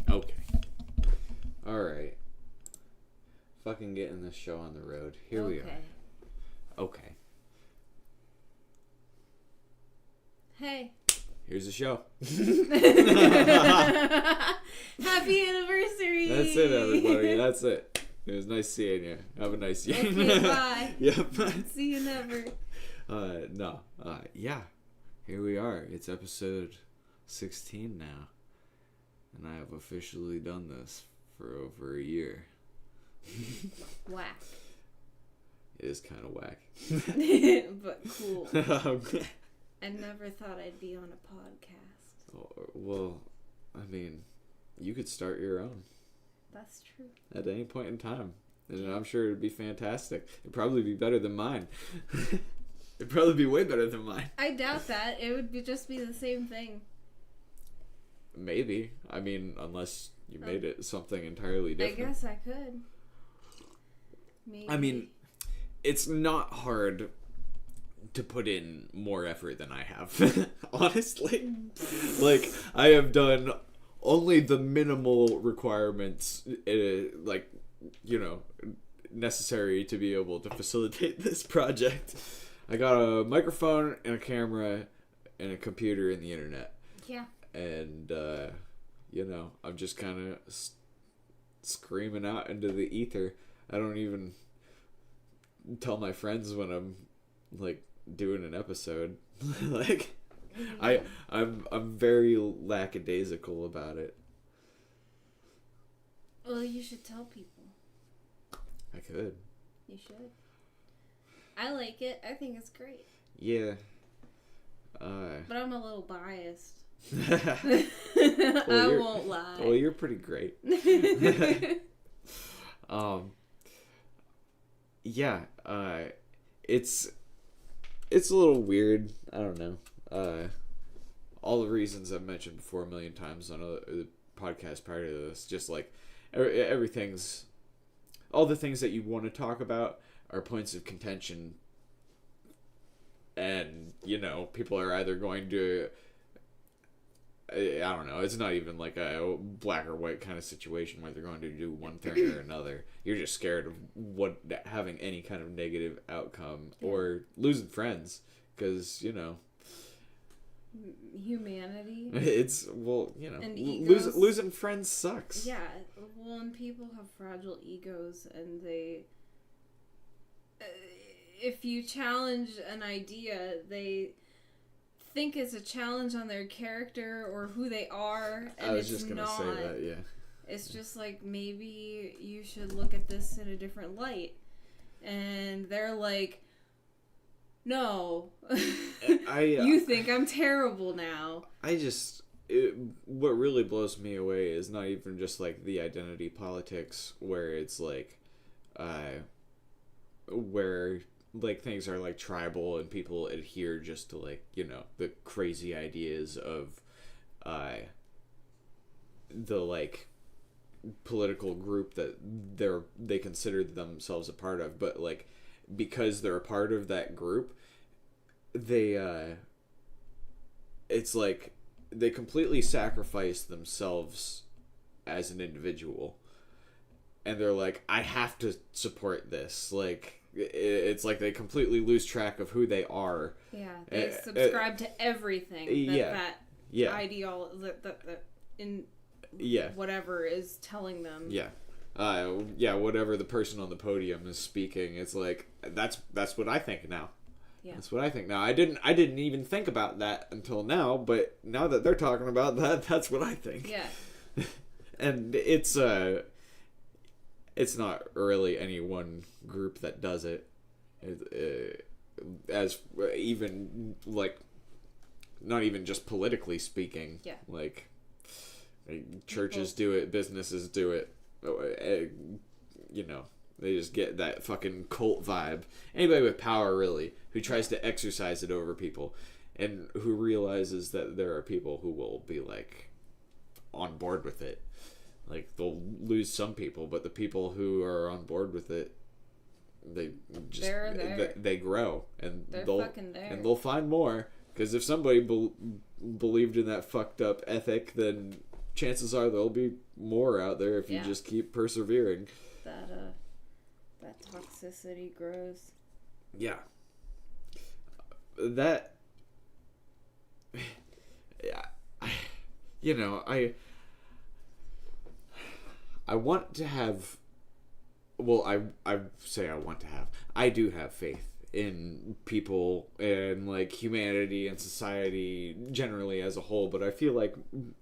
Okay. Alright. Fucking getting this show on the road. Here we are. Okay. Hey. Here's the show. Happy anniversary! That's it, everybody. That's it. It was nice seeing you. Have a nice year. Okay, bye. Yep. See you never. No. Yeah. Here we are. It's episode 16 now. And I have officially done this for over a year. Whack. It is kind of whack. But cool. I never thought I'd be on a podcast. Well, I mean, you could start your own. That's true. At any point in time. And I'm sure it'd be fantastic. It'd probably be better than mine. It'd probably be way better than mine. I doubt that. It would just be the same thing. Maybe. I mean, unless you made it something entirely different. I guess I could. Maybe. I mean, it's not hard to put in more effort than I have. Honestly. Like, I have done only the minimal requirements, necessary to be able to facilitate this project. I got a microphone and a camera and a computer and the internet. Yeah. And, I'm just kind of screaming out into the ether. I don't even tell my friends when I'm, doing an episode. I'm very lackadaisical about it. Well, you should tell people. I could. You should. I like it. I think it's great. Yeah. But I'm a little biased. I won't lie. Well, you're pretty great. Yeah. It's a little weird. I don't know. All the reasons I've mentioned before a million times on the podcast prior to this, just everything's, all the things that you want to talk about are points of contention, and people are either going to, I don't know, it's not even like a black or white kind of situation where they're going to do one thing or another. You're just scared of having any kind of negative outcome or losing friends, because humanity. It's and egos, losing friends sucks. Yeah, well, and people have fragile egos, and they, if you challenge an idea, they think it's a challenge on their character or who they are, and I was just gonna say that. Yeah, it's just like, maybe you should look at this in a different light, and they're like, no, you think I'm terrible now. What really blows me away is not even just the identity politics, where it's where things are tribal and people adhere just to the crazy ideas of the political group that they consider themselves a part of, but because they're a part of that group, they it's they completely sacrifice themselves as an individual, and they're I have to support this. It's they completely lose track of who they are. Yeah, they subscribe to everything that ideology that in whatever is telling them. Whatever the person on the podium is speaking, it's that's what I think now. Yeah. That's what I think now. I didn't even think about that until now, but now that they're talking about that, that's what I think. Yeah. And it's not really any one group that does it. As even not even just politically speaking. Yeah. Churches do it, businesses do it. They just get that fucking cult vibe. Anybody with power, really, who tries to exercise it over people, and who realizes that there are people who will be on board with it. They'll lose some people, but the people who are on board with it, they just they grow, and they'll find more. Because if somebody believed in that fucked up ethic, then chances are there'll be more out there if you just keep persevering. That toxicity grows. Yeah. That... Yeah. You know, I want to have... Well, I say I want to have... I do have faith in people and, like, humanity and society generally as a whole, but I feel like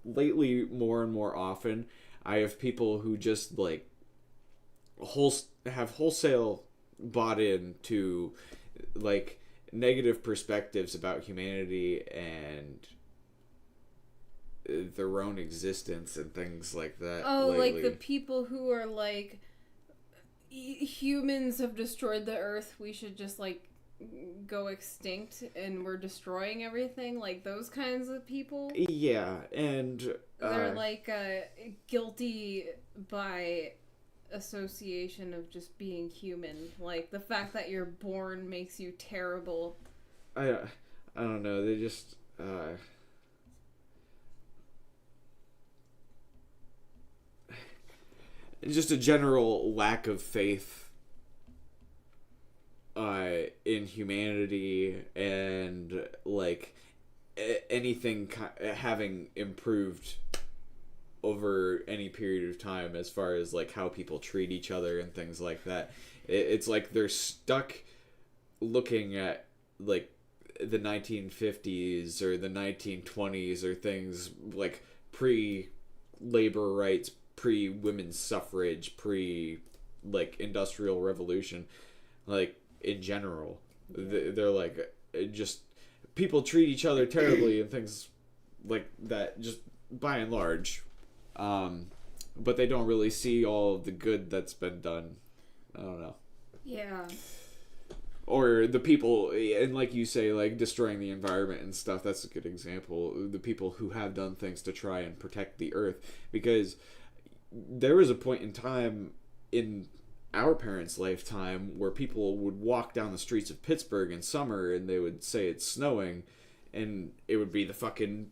lately, more and more often, I have people who just, like, have wholesale bought into, like, negative perspectives about humanity and their own existence and things like that. Oh, lately. Like the people who are like, humans have destroyed the earth, we should just, like, go extinct and we're destroying everything, like those kinds of people. Yeah, and they're like guilty by association of just being human. Like the fact that you're born makes you terrible. I don't know, they just just a general lack of faith in humanity and, like, anything having improved over any period of time as far as, like, how people treat each other and things like that. It's like they're stuck looking at, like, the 1950s or the 1920s or things like pre-labor rights, pre-women's suffrage, like, industrial revolution, like, in general. They're like, just, people treat each other terribly and things like that, just by and large. But they don't really see all of the good that's been done. I don't know. Yeah. Or the people, and like you say, like, destroying the environment and stuff, that's a good example. The people who have done things to try and protect the earth. Because there was a point in time in our parents' lifetime where people would walk down the streets of Pittsburgh in summer and they would say it's snowing, and it would be the fucking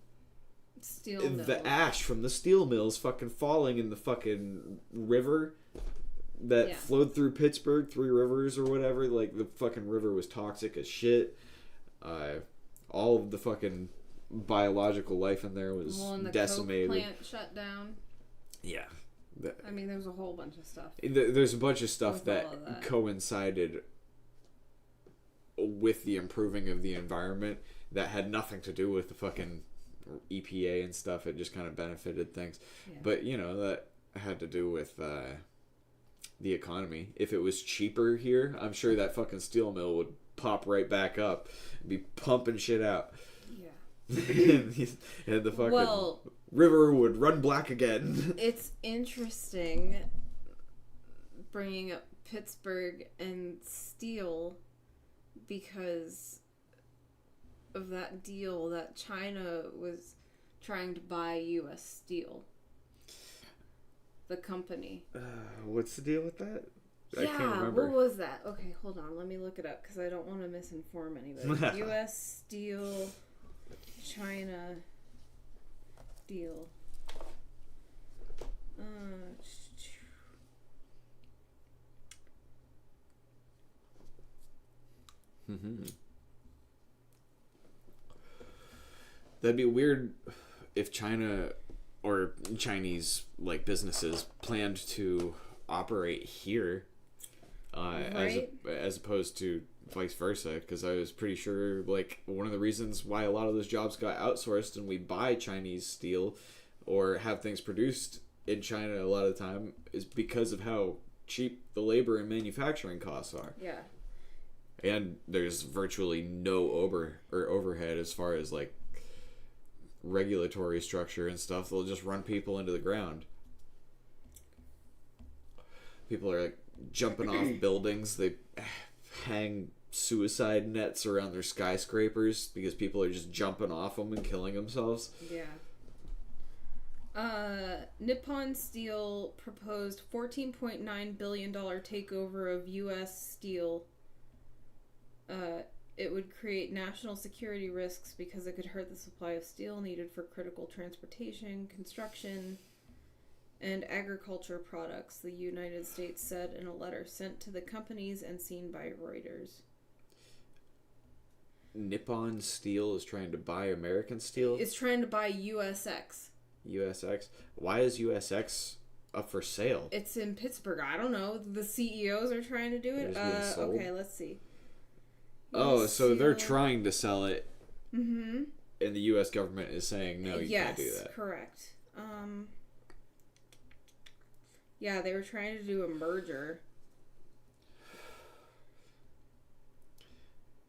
steel mills. The ash from the steel mills fucking falling in the fucking river that flowed through Pittsburgh, Three Rivers or whatever. Like, the fucking river was toxic as shit. All of the fucking biological life in there was decimated. Coke plant shut down. Yeah. I mean, there's a whole bunch of stuff. There's a bunch of stuff that coincided with the improving of the environment that had nothing to do with the fucking EPA and stuff. It just kind of benefited things. Yeah. But, you know, that had to do with the economy. If it was cheaper here, I'm sure that fucking steel mill would pop right back up and be pumping shit out. Yeah. And the fucking river would run black again. It's interesting bringing up Pittsburgh and steel because of that deal that China was trying to buy U.S. Steel. The company. What's the deal with that? I can't remember. What was that? Okay, hold on. Let me look it up because I don't want to misinform anybody. U.S. Steel, China deal. That'd be weird if China or Chinese, like, businesses planned to operate here, right? as opposed to vice versa, because I was pretty sure, like, one of the reasons why a lot of those jobs got outsourced and we buy Chinese steel or have things produced in China a lot of the time is because of how cheap the labor and manufacturing costs are. Yeah. And there's virtually no overhead as far as, like, regulatory structure and stuff. They'll just run people into the ground. People are, like, jumping off buildings. They hang suicide nets around their skyscrapers because people are just jumping off them and killing themselves. Yeah. Nippon Steel proposed $14.9 billion takeover of U.S. Steel it would create national security risks because it could hurt the supply of steel needed for critical transportation, construction, and agriculture products, the United States said in a letter sent to the companies and seen by Reuters. Nippon Steel is trying to buy American steel? It's trying to buy USX. USX? Why is USX up for sale? It's in Pittsburgh. I don't know. The CEOs are trying to do it. Okay, let's see. Oh, so they're trying to sell it. Mm-hmm. And the U.S. government is saying, no, you can't do that. Yes, correct. Yeah, they were trying to do a merger.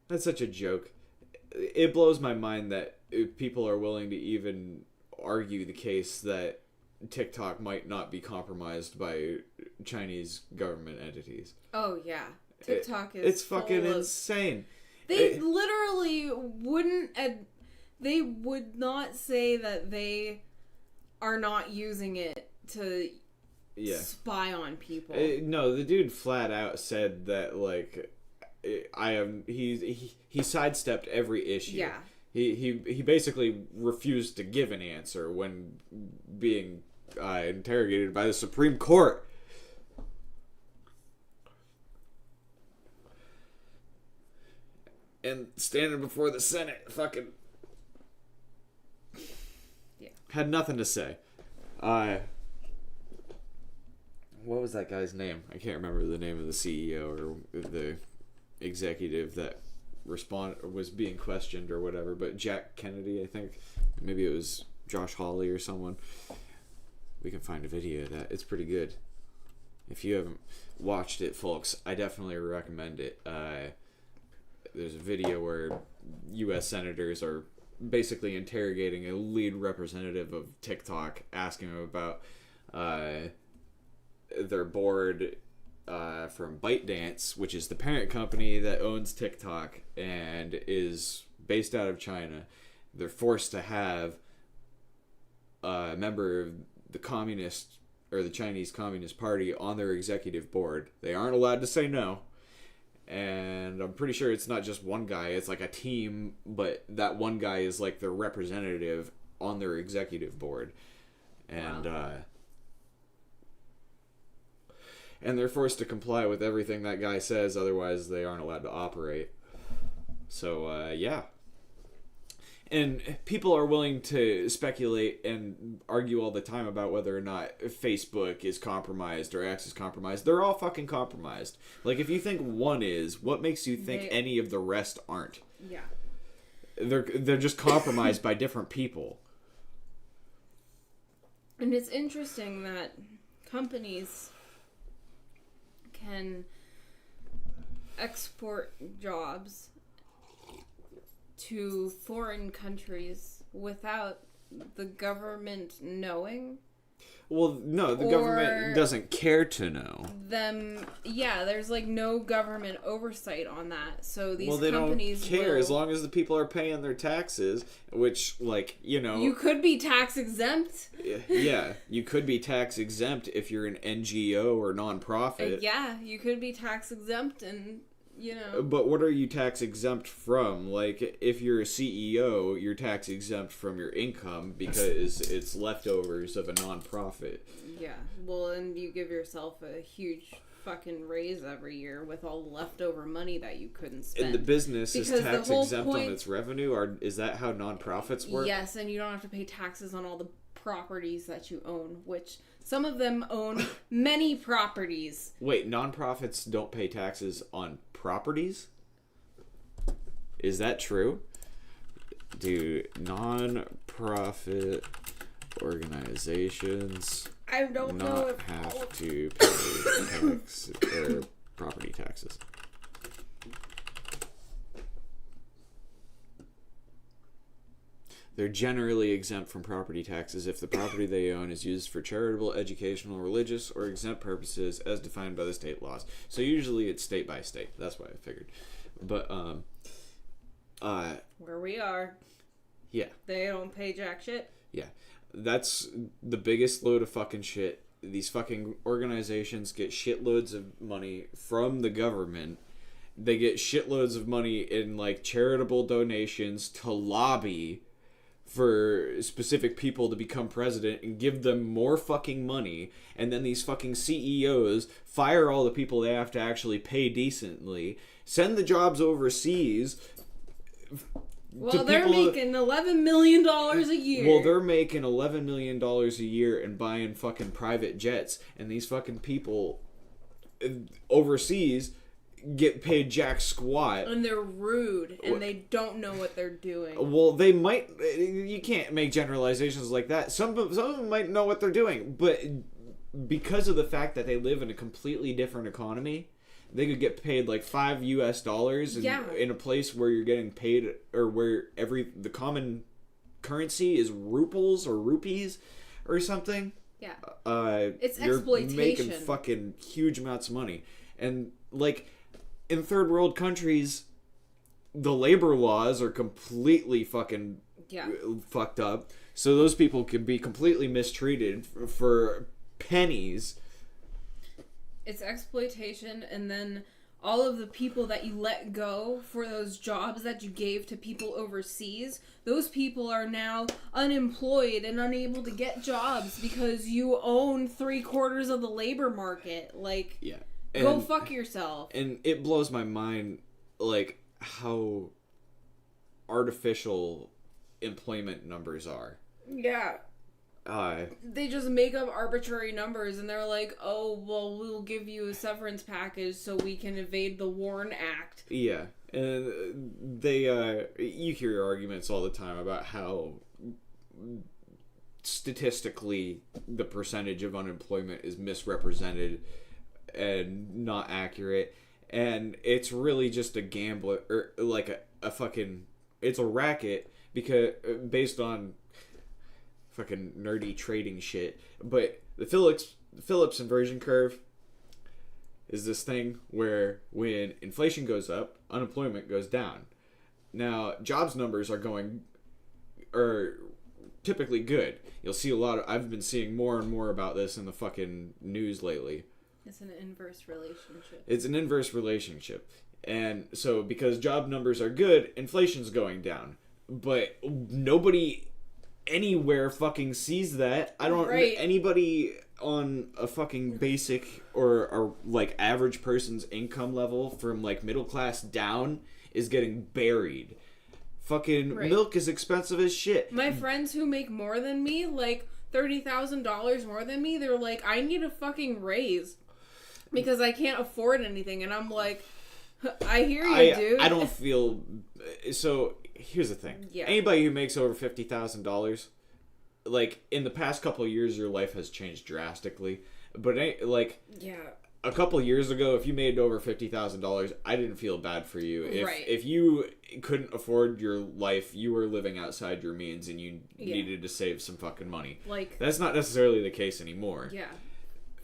That's such a joke. It blows my mind that people are willing to even argue the case that TikTok might not be compromised by Chinese government entities. Oh, yeah. TikTok is It's fucking insane. They literally wouldn't... They would not say that they are not using it to spy on people. No, the dude flat out said that, like... He sidestepped every issue. Yeah. He basically refused to give an answer when being interrogated by the Supreme Court. And standing before the Senate, fucking had nothing to say. What was that guy's name? I can't remember the name of the CEO or the executive that was being questioned or whatever, but Jack Kennedy, I think. Maybe it was Josh Hawley or someone. We can find a video of that. It's pretty good. If you haven't watched it, folks, I definitely recommend it. There's a video where U.S. senators are basically interrogating a lead representative of TikTok, asking him about their board from ByteDance, which is the parent company that owns TikTok and is based out of China. They're forced to have a member of the Communist or the Chinese Communist Party on their executive board. They aren't allowed to say no. And I'm pretty sure it's not just one guy, it's like a team, but that one guy is like their representative on their executive board. And and they're forced to comply with everything that guy says, otherwise they aren't allowed to operate. So, yeah. And people are willing to speculate and argue all the time about whether or not Facebook is compromised or X is compromised. They're all fucking compromised. Like, if you think one is, what makes you think any of the rest aren't? Yeah. They're just compromised by different people. And it's interesting that companies can export jobs to foreign countries without the government knowing. Well, no, the government doesn't care to know. There's like no government oversight on that. So these companies don't care as long as the people are paying their taxes, which, like, you know... You could be tax exempt. Yeah, you could be tax exempt if you're an NGO or nonprofit. Yeah, you could be tax exempt and... You know. But what are you tax exempt from? Like, if you're a CEO, you're tax exempt from your income because it's leftovers of a nonprofit. Yeah. Well, and you give yourself a huge fucking raise every year with all the leftover money that you couldn't spend. And the business is tax exempt on its revenue? Or is that how nonprofits work? Yes, and you don't have to pay taxes on all the properties that you own, which some of them own many properties. Wait, nonprofits don't pay taxes on properties? Is that true? Do non-profit organizations I don't know if have to pay tax or property taxes? They're generally exempt from property taxes if the property they own is used for charitable, educational, religious, or exempt purposes as defined by the state laws. So usually it's state by state. That's why I figured. But, where we are. Yeah. They don't pay jack shit. Yeah. That's the biggest load of fucking shit. These fucking organizations get shitloads of money from the government they get shitloads of money in like charitable donations to lobby for specific people to become president and give them more fucking money, and then these fucking CEOs fire all the people they have to actually pay decently, send the jobs overseas. Well, they're making $11 million a year. Well, they're making $11 million a year and buying fucking private jets, and these fucking people overseas get paid jack squat. And they're rude, and they don't know what they're doing. Well, they might... You can't make generalizations like that. Some of them might know what they're doing, but because of the fact that they live in a completely different economy... They could get paid like $5 in a place where you're getting paid, or where the common currency is ruples or rupees or something. Yeah. It's exploitation. You're making fucking huge amounts of money. And like in third world countries, the labor laws are completely fucking fucked up. So those people can be completely mistreated for pennies. It's exploitation, and then all of the people that you let go for those jobs that you gave to people overseas, those people are now unemployed and unable to get jobs because you own 3/4 of the labor market. Like, go fuck yourself. And it blows my mind, like, how artificial employment numbers are. Yeah. They just make up arbitrary numbers, and they're like, oh, well, we'll give you a severance package so we can evade the WARN Act. Yeah, and you hear arguments all the time about how statistically the percentage of unemployment is misrepresented and not accurate, and it's really just a gamble, or like a fucking, it's a racket, because based on fucking nerdy trading shit. But the Phillips inversion curve is this thing where when inflation goes up, unemployment goes down. Now, jobs numbers are typically good. You'll see I've been seeing more and more about this in the fucking news lately. It's an inverse relationship. It's an inverse relationship. And so because job numbers are good, inflation's going down. But nobody anywhere fucking sees that. I don't... Right. Anybody on a fucking basic or like average person's income level from like middle class down is getting buried. Fucking milk is expensive as shit. My friends who make more than me, like $30,000 more than me, they're like, I need a fucking raise because I can't afford anything. And I'm like, I hear you, dude. I don't feel... So... Here's the thing. Yeah. Anybody who makes over $50,000, like, in the past couple of years, your life has changed drastically. But, like, a couple of years ago, if you made over $50,000, I didn't feel bad for you. If you couldn't afford your life, you were living outside your means, and you needed to save some fucking money. Like, that's not necessarily the case anymore. Yeah.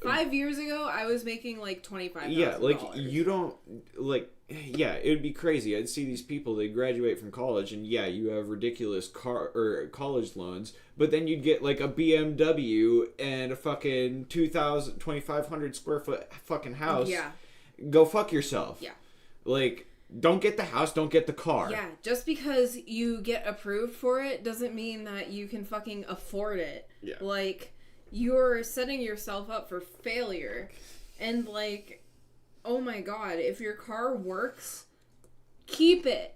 5 years ago, I was making, like, $25,000. Yeah, like, you don't, like... Yeah, it would be crazy. I'd see these people, they graduate from college, and you have ridiculous college loans, but then you'd get like a BMW and a fucking 2,500 square foot fucking house. Yeah. Go fuck yourself. Yeah. Like, don't get the house, don't get the car. Yeah, just because you get approved for it doesn't mean that you can fucking afford it. Yeah. Like, you're setting yourself up for failure. And like... Oh my god, if your car works, keep it.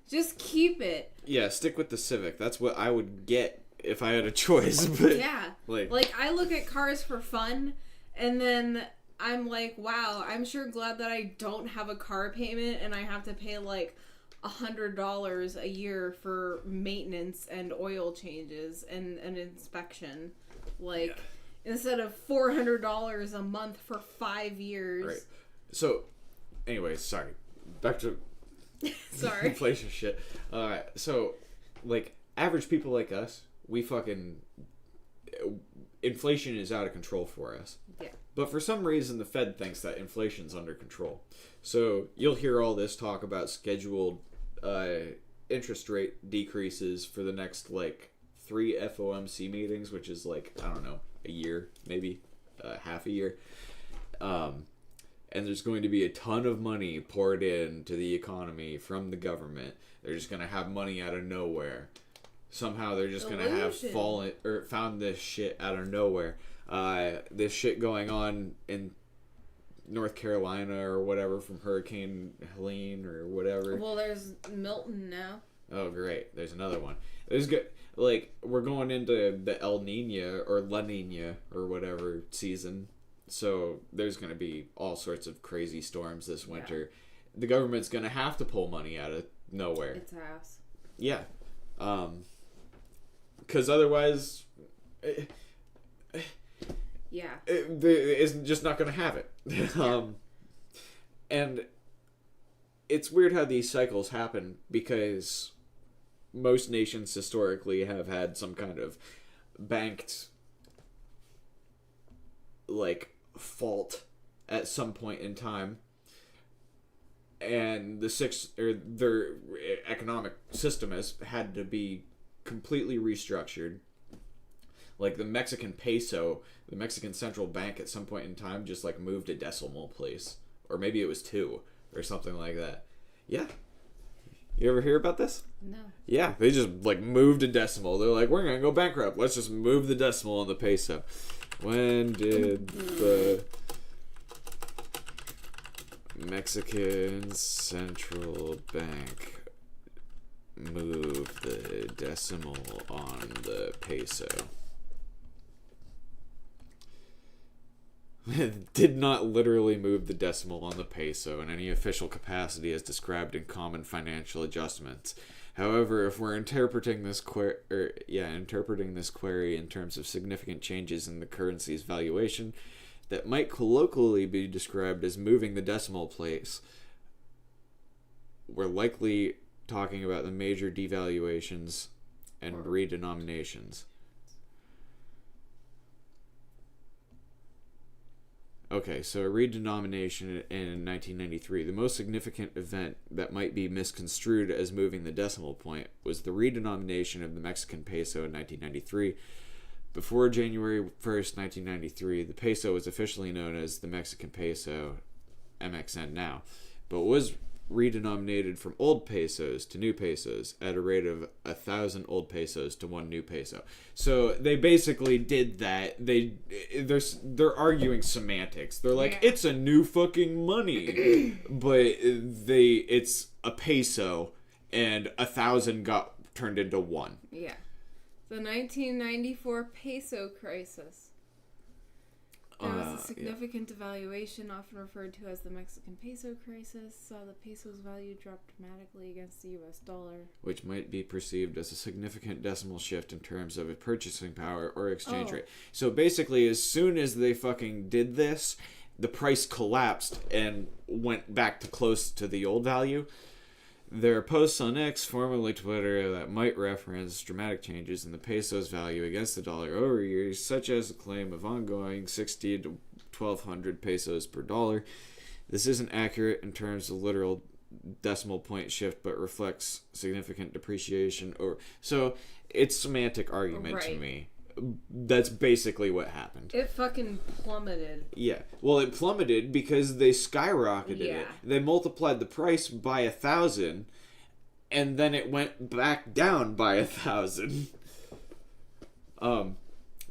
Just keep it. Yeah, stick with the Civic. That's what I would get if I had a choice. But yeah. Like, I look at cars for fun, and then I'm like, wow, I'm sure glad that I don't have a car payment, and I have to pay like $100 a year for maintenance and oil changes and an inspection. Like, instead of $400 a month for 5 years. Right. So, anyways, sorry. Back to inflation shit. So, like, average people like us, we fucking... Inflation is out of control for us. Yeah. But for some reason, the Fed thinks that inflation's under control. So, you'll hear all this talk about scheduled interest rate decreases for the next, like, 3 FOMC meetings, which is, like, I don't know, a year, maybe half a year. and there's going to be a ton of money poured into the economy from the government. They're just going to have money out of nowhere. Somehow they're just going to have found this shit out of nowhere. This shit going on in North Carolina or whatever from Hurricane Helene or whatever. Well, there's Milton now. Oh, great. There's another one. There's good. Like, we're going into the El Nino or La Nina or whatever season. So there's going to be all sorts of crazy storms this winter. Yeah. The government's going to have to pull money out of nowhere. It's ass. Yeah. Because otherwise... it's just not going to have it. And it's weird how these cycles happen because most nations historically have had some kind of banked fault at some point in time, and their economic system has had to be completely restructured. Like the Mexican peso, the Mexican central bank at some point in time just moved a decimal place, or maybe it was 2 or something like that. Yeah. You ever hear about this? No. Yeah, they just moved a decimal. They're like, we're gonna go bankrupt. Let's just move the decimal on the peso. When did the Mexican central bank move the decimal on the peso? Did not literally move the decimal on the peso in any official capacity as described in common financial adjustments. However, if we're interpreting this query in terms of significant changes in the currency's valuation that might colloquially be described as moving the decimal place, we're likely talking about the major devaluations and redenominations. Okay, so a redenomination in 1993. The most significant event that might be misconstrued as moving the decimal point was the redenomination of the Mexican peso in 1993. Before January 1st, 1993, the peso was officially known as the Mexican peso, MXN now, but was redenominated from old pesos to new pesos at a rate of 1,000 old pesos to 1 new peso. So they basically did that. They're arguing semantics. They're like, it's a new fucking money, but it's a peso, and 1,000 got turned into 1. Yeah, the 1994 peso crisis. There was a significant devaluation, often referred to as the Mexican peso crisis, saw the peso's value drop dramatically against the U.S. dollar. Which might be perceived as a significant decimal shift in terms of its purchasing power or exchange rate. So basically, as soon as they fucking did this, the price collapsed and went back to close to the old value. There are posts on X, formerly Twitter, that might reference dramatic changes in the peso's value against the dollar over years, such as the claim of ongoing 60 to 1,200 pesos per dollar. This isn't accurate in terms of literal decimal point shift, but reflects significant depreciation. So it's semantic argument to me. That's basically what happened. It fucking plummeted. Yeah. Well, it plummeted because they skyrocketed it. They multiplied the price by 1,000, and then it went back down by 1,000.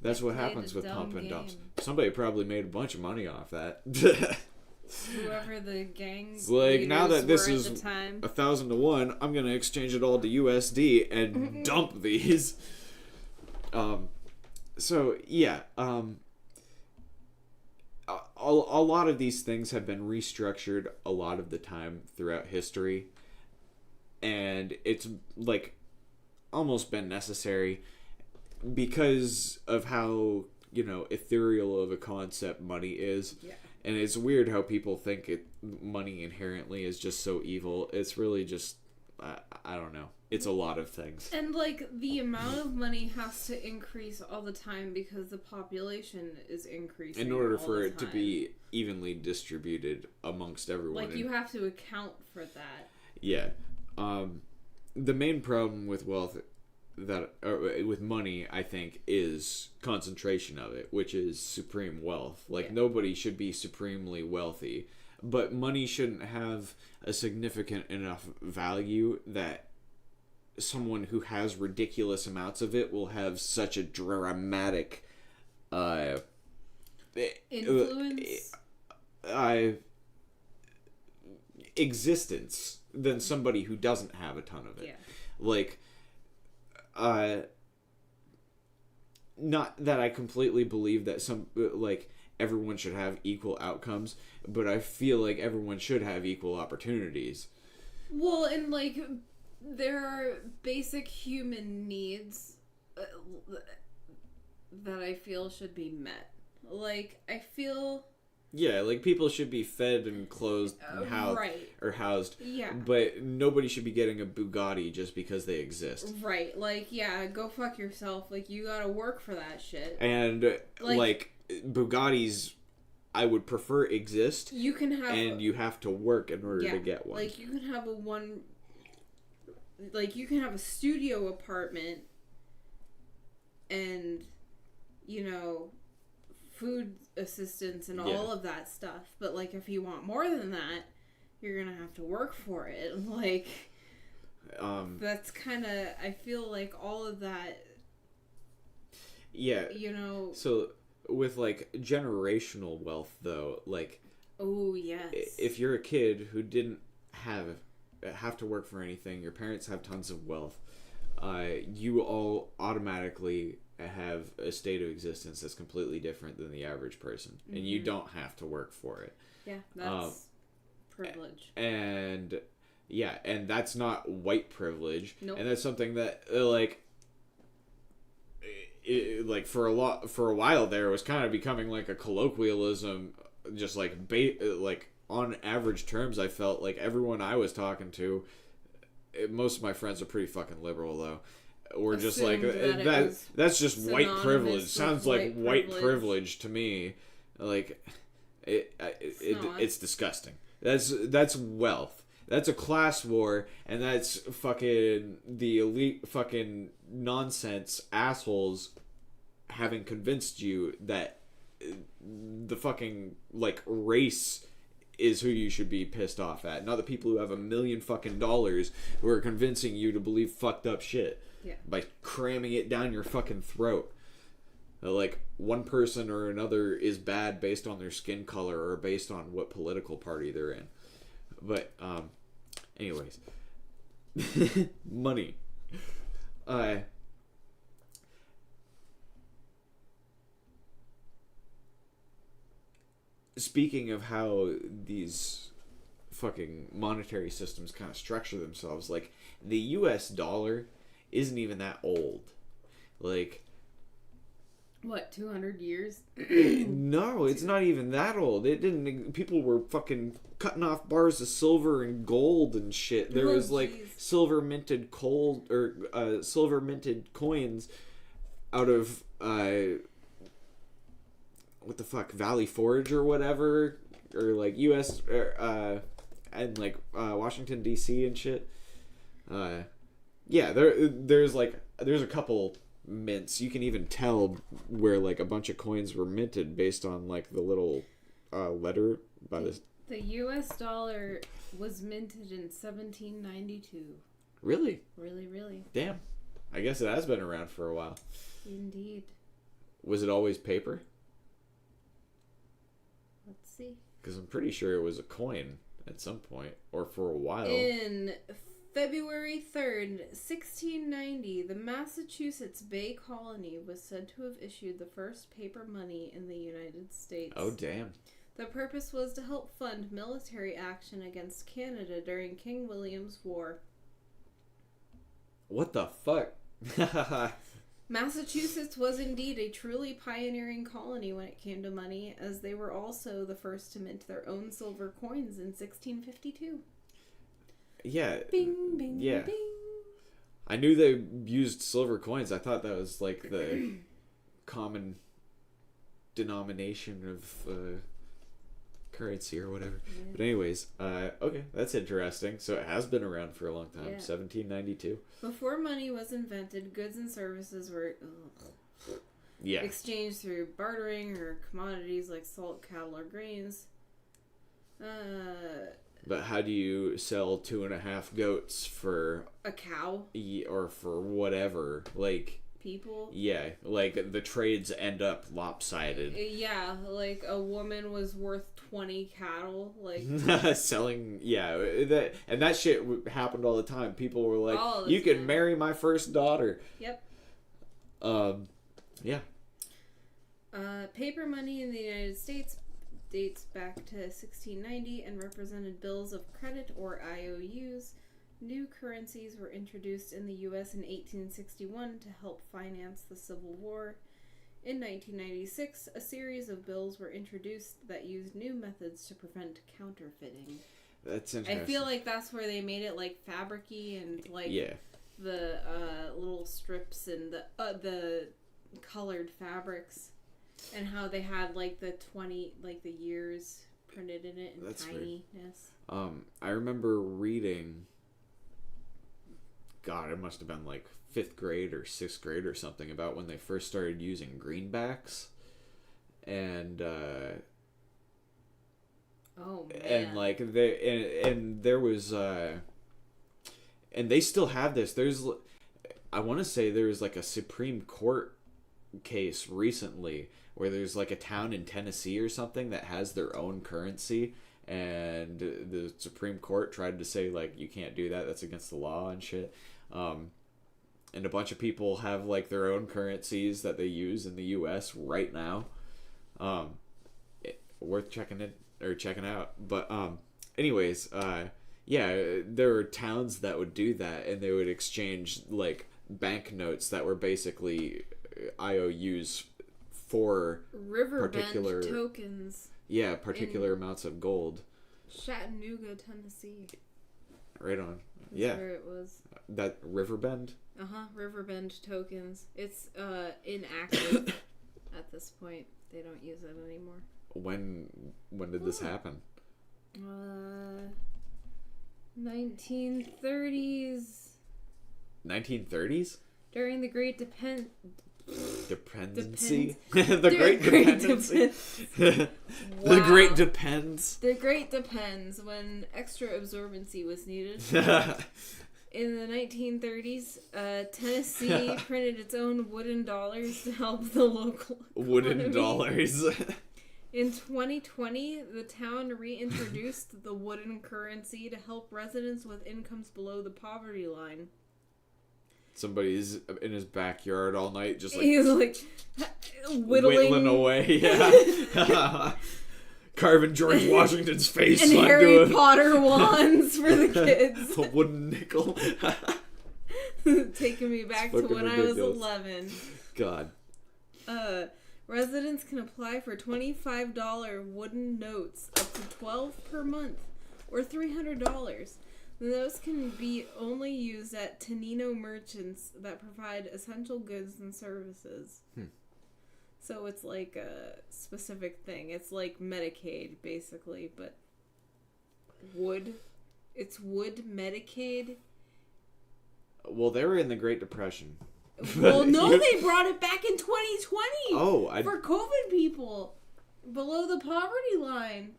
That's what happens with pump and dumps. Somebody probably made a bunch of money off that. Whoever the gangs now that this is 1,000 to 1, I'm gonna exchange it all to USD and dump these. So, yeah, a lot of these things have been restructured a lot of the time throughout history, and it's, almost been necessary because of how, ethereal of a concept money is. Yeah. And it's weird how people think money inherently is just so evil. It's really just, I don't know. It's a lot of things. And, the amount of money has to increase all the time because the population is increasing. In order for it to be evenly distributed amongst everyone. You have to account for that. Yeah. The main problem with with money, I think, is concentration of it, which is supreme wealth. Nobody should be supremely wealthy, but money shouldn't have a significant enough value that someone who has ridiculous amounts of it will have such a dramatic influence existence than somebody who doesn't have a ton of it. Yeah. Like, not that I completely believe that everyone should have equal outcomes, but I feel like everyone should have equal opportunities. Well, and like, there are basic human needs that I feel should be met. Like, I feel... Yeah, like, people should be fed and clothed and housed. Right. Or housed. Yeah. But nobody should be getting a Bugatti just because they exist. Right. Like, yeah, go fuck yourself. Like, you gotta work for that shit. And, like Bugattis, I would prefer exist. You can have... And you have to work in order to get one. Like, you can have you can have a studio apartment and, you know, food assistance and all of that stuff. But, like, if you want more than that, you're gonna have to work for it. Like, that's kind of... I feel like all of that... Yeah. You know... So, with, like, generational wealth, though, like... Oh, yes. If you're a kid who didn't have to work for anything, your parents have tons of wealth, you all automatically have a state of existence that's completely different than the average person, and you don't have to work for it. Yeah, that's privilege. And yeah, and that's not white privilege. Nope. And that's something that for a while there, it was kind of becoming like a colloquialism, just like on average terms. I felt like everyone I was talking to, most of my friends are pretty fucking liberal though. Or just like that's just white privilege. Sounds like white privilege to me. Like it's disgusting. That's wealth. That's a class war, and that's fucking the elite fucking nonsense assholes having convinced you that the fucking like race is who you should be pissed off at, not the people who have $1 million fucking dollars who are convincing you to believe fucked up shit. Yeah. By cramming it down your fucking throat. Like, one person or another is bad based on their skin color or based on what political party they're in. But, anyways. Money. Speaking of how these fucking monetary systems kind of structure themselves, like, the US dollar isn't even that old. Like, what, 200 years? No, it's not even that old. People were fucking cutting off bars of silver and gold and shit. There was like silver minted coins out of what the fuck, Valley Forge or whatever, or like US and like Washington DC and shit. Yeah, there's a couple mints. You can even tell where like a bunch of coins were minted based on like the little letter by this. The US dollar was minted in 1792. Really? Really, really. Damn. I guess it has been around for a while. Indeed. Was it always paper? Let's see. Because I'm pretty sure it was a coin at some point, or for a while. In February 3rd, 1690, the Massachusetts Bay Colony was said to have issued the first paper money in the United States. Oh, damn. The purpose was to help fund military action against Canada during King William's War. What the fuck? Massachusetts was indeed a truly pioneering colony when it came to money, as they were also the first to mint their own silver coins in 1652. Yeah. Bing, bing, yeah. bing. I knew they used silver coins. I thought that was like the common denomination of currency or whatever. Yeah. But anyways, okay, that's interesting. So it has been around for a long time. Yeah. 1792. Before money was invented, goods and services were exchanged through bartering or commodities like salt, cattle, or grains. But how do you sell 2.5 goats for a cow? Or for whatever, like people? Yeah, like the trades end up lopsided. Yeah, like a woman was worth 20 cattle, like selling. Yeah, that shit happened all the time. People were like, "You can marry my first daughter." Yep. Yeah. Paper money in the United States dates back to 1690 and represented bills of credit or IOUs. New currencies were introduced in the U.S. in 1861 to help finance the Civil War. In 1996, a series of bills were introduced that used new methods to prevent counterfeiting. That's interesting. I feel like that's where they made it like fabric-y and like the little strips and the colored fabrics. And how they had like the 20 like the years printed in it and that's tininess. Weird. I remember reading. God, it must have been like 5th grade or 6th grade or something about when they first started using greenbacks, and oh man, and like and there was and they still have this. I want to say there was like a Supreme Court case recently where there's like a town in Tennessee or something that has their own currency, and the Supreme Court tried to say like you can't do that, that's against the law and shit. And a bunch of people have like their own currencies that they use in the US right now. Worth checking out. But anyways, there were towns that would do that, and they would exchange like banknotes that were basically IOUs for Riverbend tokens. Yeah, particular amounts of gold. Chattanooga, Tennessee. Right on. That's where it was. That Riverbend? Riverbend tokens. It's inactive at this point. They don't use it anymore. When did this happen? 1930s. 1930s? During the Great Dependency? The Great Dependency? Wow. The Great Depends. The Great Depends, when extra absorbency was needed. In the 1930s, Tennessee printed its own wooden dollars to help the local economy. Wooden dollars. In 2020, the town reintroduced the wooden currency to help residents with incomes below the poverty line. Somebody's in his backyard all night, just like... He's like... whittling away, yeah. Carving George Washington's face. And Harry Potter wands for the kids. A wooden nickel. Taking me back to when ridiculous. I was 11. God. Residents can apply for $25 wooden notes up to 12 per month, or $300. The notes can be only used at Tenino merchants that provide essential goods and services. So it's like a specific thing. It's like Medicaid, basically, but wood. It's wood Medicaid. Well, they were in the Great Depression. Well, no, they brought it back in 2020. Oh, for COVID people below the poverty line.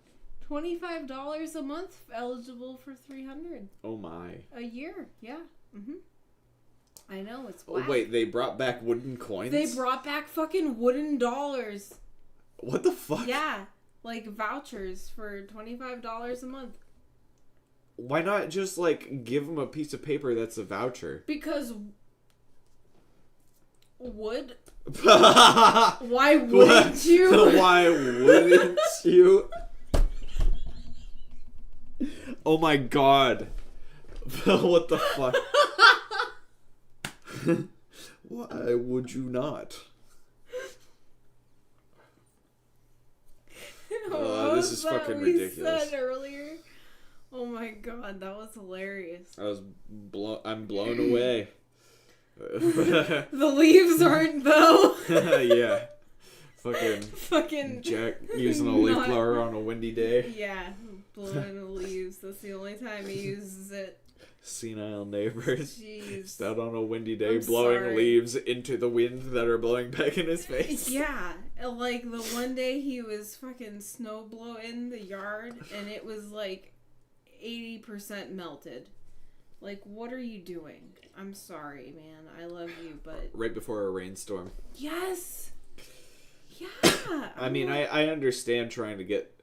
$25 a month, eligible for $300. Oh my! A year, yeah. I know, it's whack. Oh wait, they brought back wooden coins? They brought back fucking wooden dollars. What the fuck? Yeah, like vouchers for $25 a month. Why not just like give them a piece of paper that's a voucher? Because would. Why wouldn't you? Why wouldn't you? Oh my god. What the fuck? Why would you not? This is fucking ridiculous. Said earlier. Oh my god, that was hilarious. I'm blown away. The leaves aren't though. Yeah. Fucking Jack using a leaf blower on a windy day. Yeah, blowing the leaves. That's the only time he uses it. Senile neighbors. Jeez. Just out on a windy day, blowing leaves into the wind that are blowing back in his face. Yeah, Like, the one day he was fucking snow blowing the yard, and it was, like, 80% melted. Like, what are you doing? I'm sorry, man. I love you, but... Right before a rainstorm. Yes! Yeah! I mean, I understand trying to get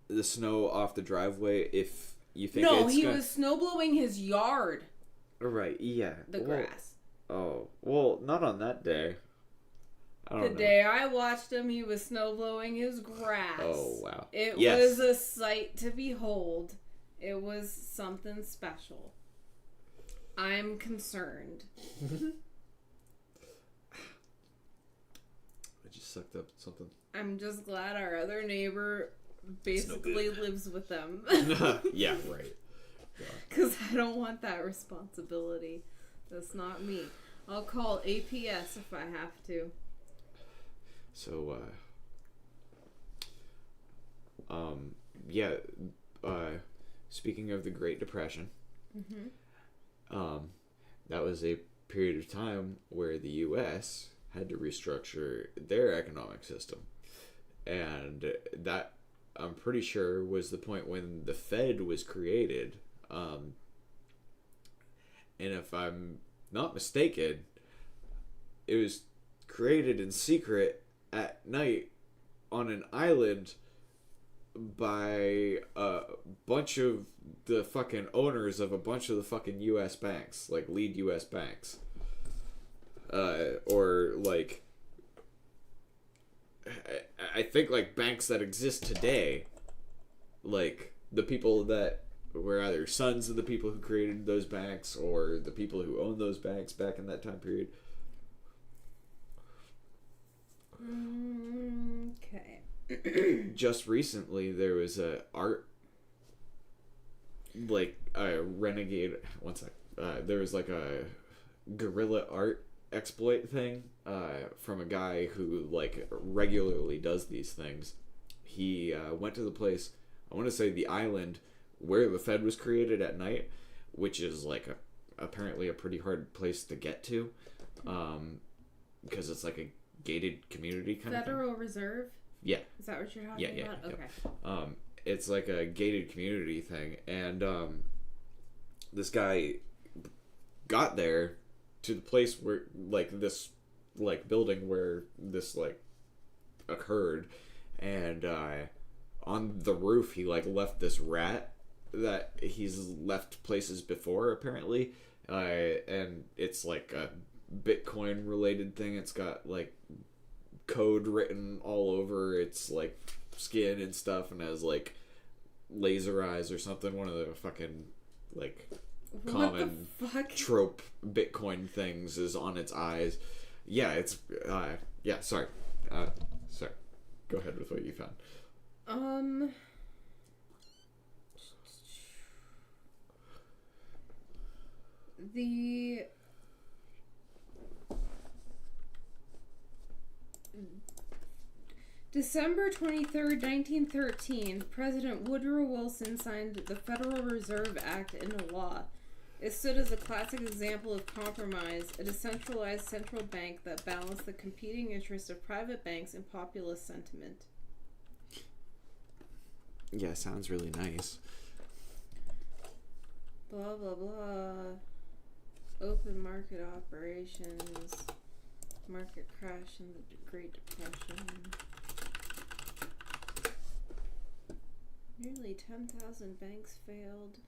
the snow off the driveway if you think No, he was snow blowing his yard. Right, yeah. The grass. Oh, well, not on that day. The day I watched him, he was snow blowing his grass. Oh, wow. It was a sight to behold. It was something special. I'm concerned. I just sucked up something. I'm just glad our other neighbor basically lives with them. Yeah, right. Because I don't want that responsibility. That's not me. I'll call APS if I have to. So, speaking of the Great Depression, that was a period of time where the U.S. had to restructure their economic system. And that, I'm pretty sure, was the point when the Fed was created. And if I'm not mistaken, it was created in secret at night on an island by a bunch of the fucking owners of a bunch of the fucking U.S. banks, like lead U.S. banks. Or like, I think like banks that exist today, like the people that were either sons of the people who created those banks or the people who owned those banks back in that time period. Okay. Just recently, there was a art, like a renegade. One sec. There was like a guerrilla art exploit thing from a guy who like regularly does these things. He went to the place, I want to say the island where the Fed was created at night, which is like apparently a pretty hard place to get to, because it's like a gated community kind of thing. Federal Reserve? Yeah. Is that what you're talking about? Okay. It's like a gated community thing, and this guy got there to the place where like this like building where this like occurred, and on the roof he like left this rat that he's left places before apparently, and it's like a Bitcoin related thing. It's got like code written all over its like skin and stuff, and has like laser eyes or something. One of the fucking like common trope Bitcoin things is on its eyes. Yeah, it's yeah, sorry. Sorry. Go ahead with what you found. The December 23rd, 1913, President Woodrow Wilson signed the Federal Reserve Act into law. It stood as a classic example of compromise, a decentralized central bank that balanced the competing interests of private banks and populist sentiment. Yeah, sounds really nice. Blah, blah, blah. Open market operations. Market crash in the Great Depression. Nearly 10,000 banks failed.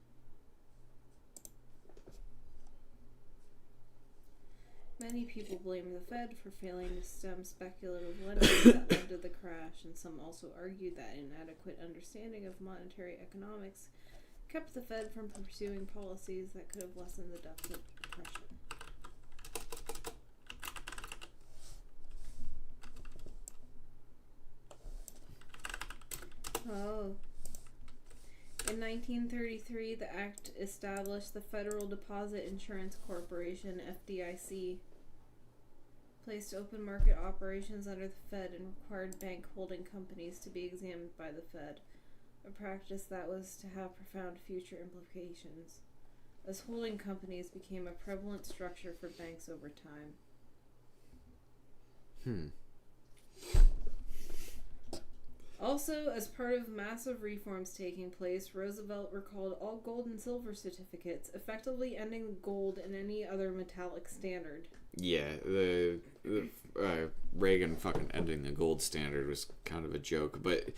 Many people blame the Fed for failing to stem speculative lending that led to the crash, and some also argued that inadequate understanding of monetary economics kept the Fed from pursuing policies that could have lessened the depth of depression. Oh. In 1933, the Act established the Federal Deposit Insurance Corporation, FDIC, placed open market operations under the Fed, and required bank holding companies to be examined by the Fed, a practice that was to have profound future implications, as holding companies became a prevalent structure for banks over time. Also, as part of massive reforms taking place, Roosevelt recalled all gold and silver certificates, effectively ending gold and any other metallic standard. Yeah, the Reagan fucking ending the gold standard was kind of a joke, but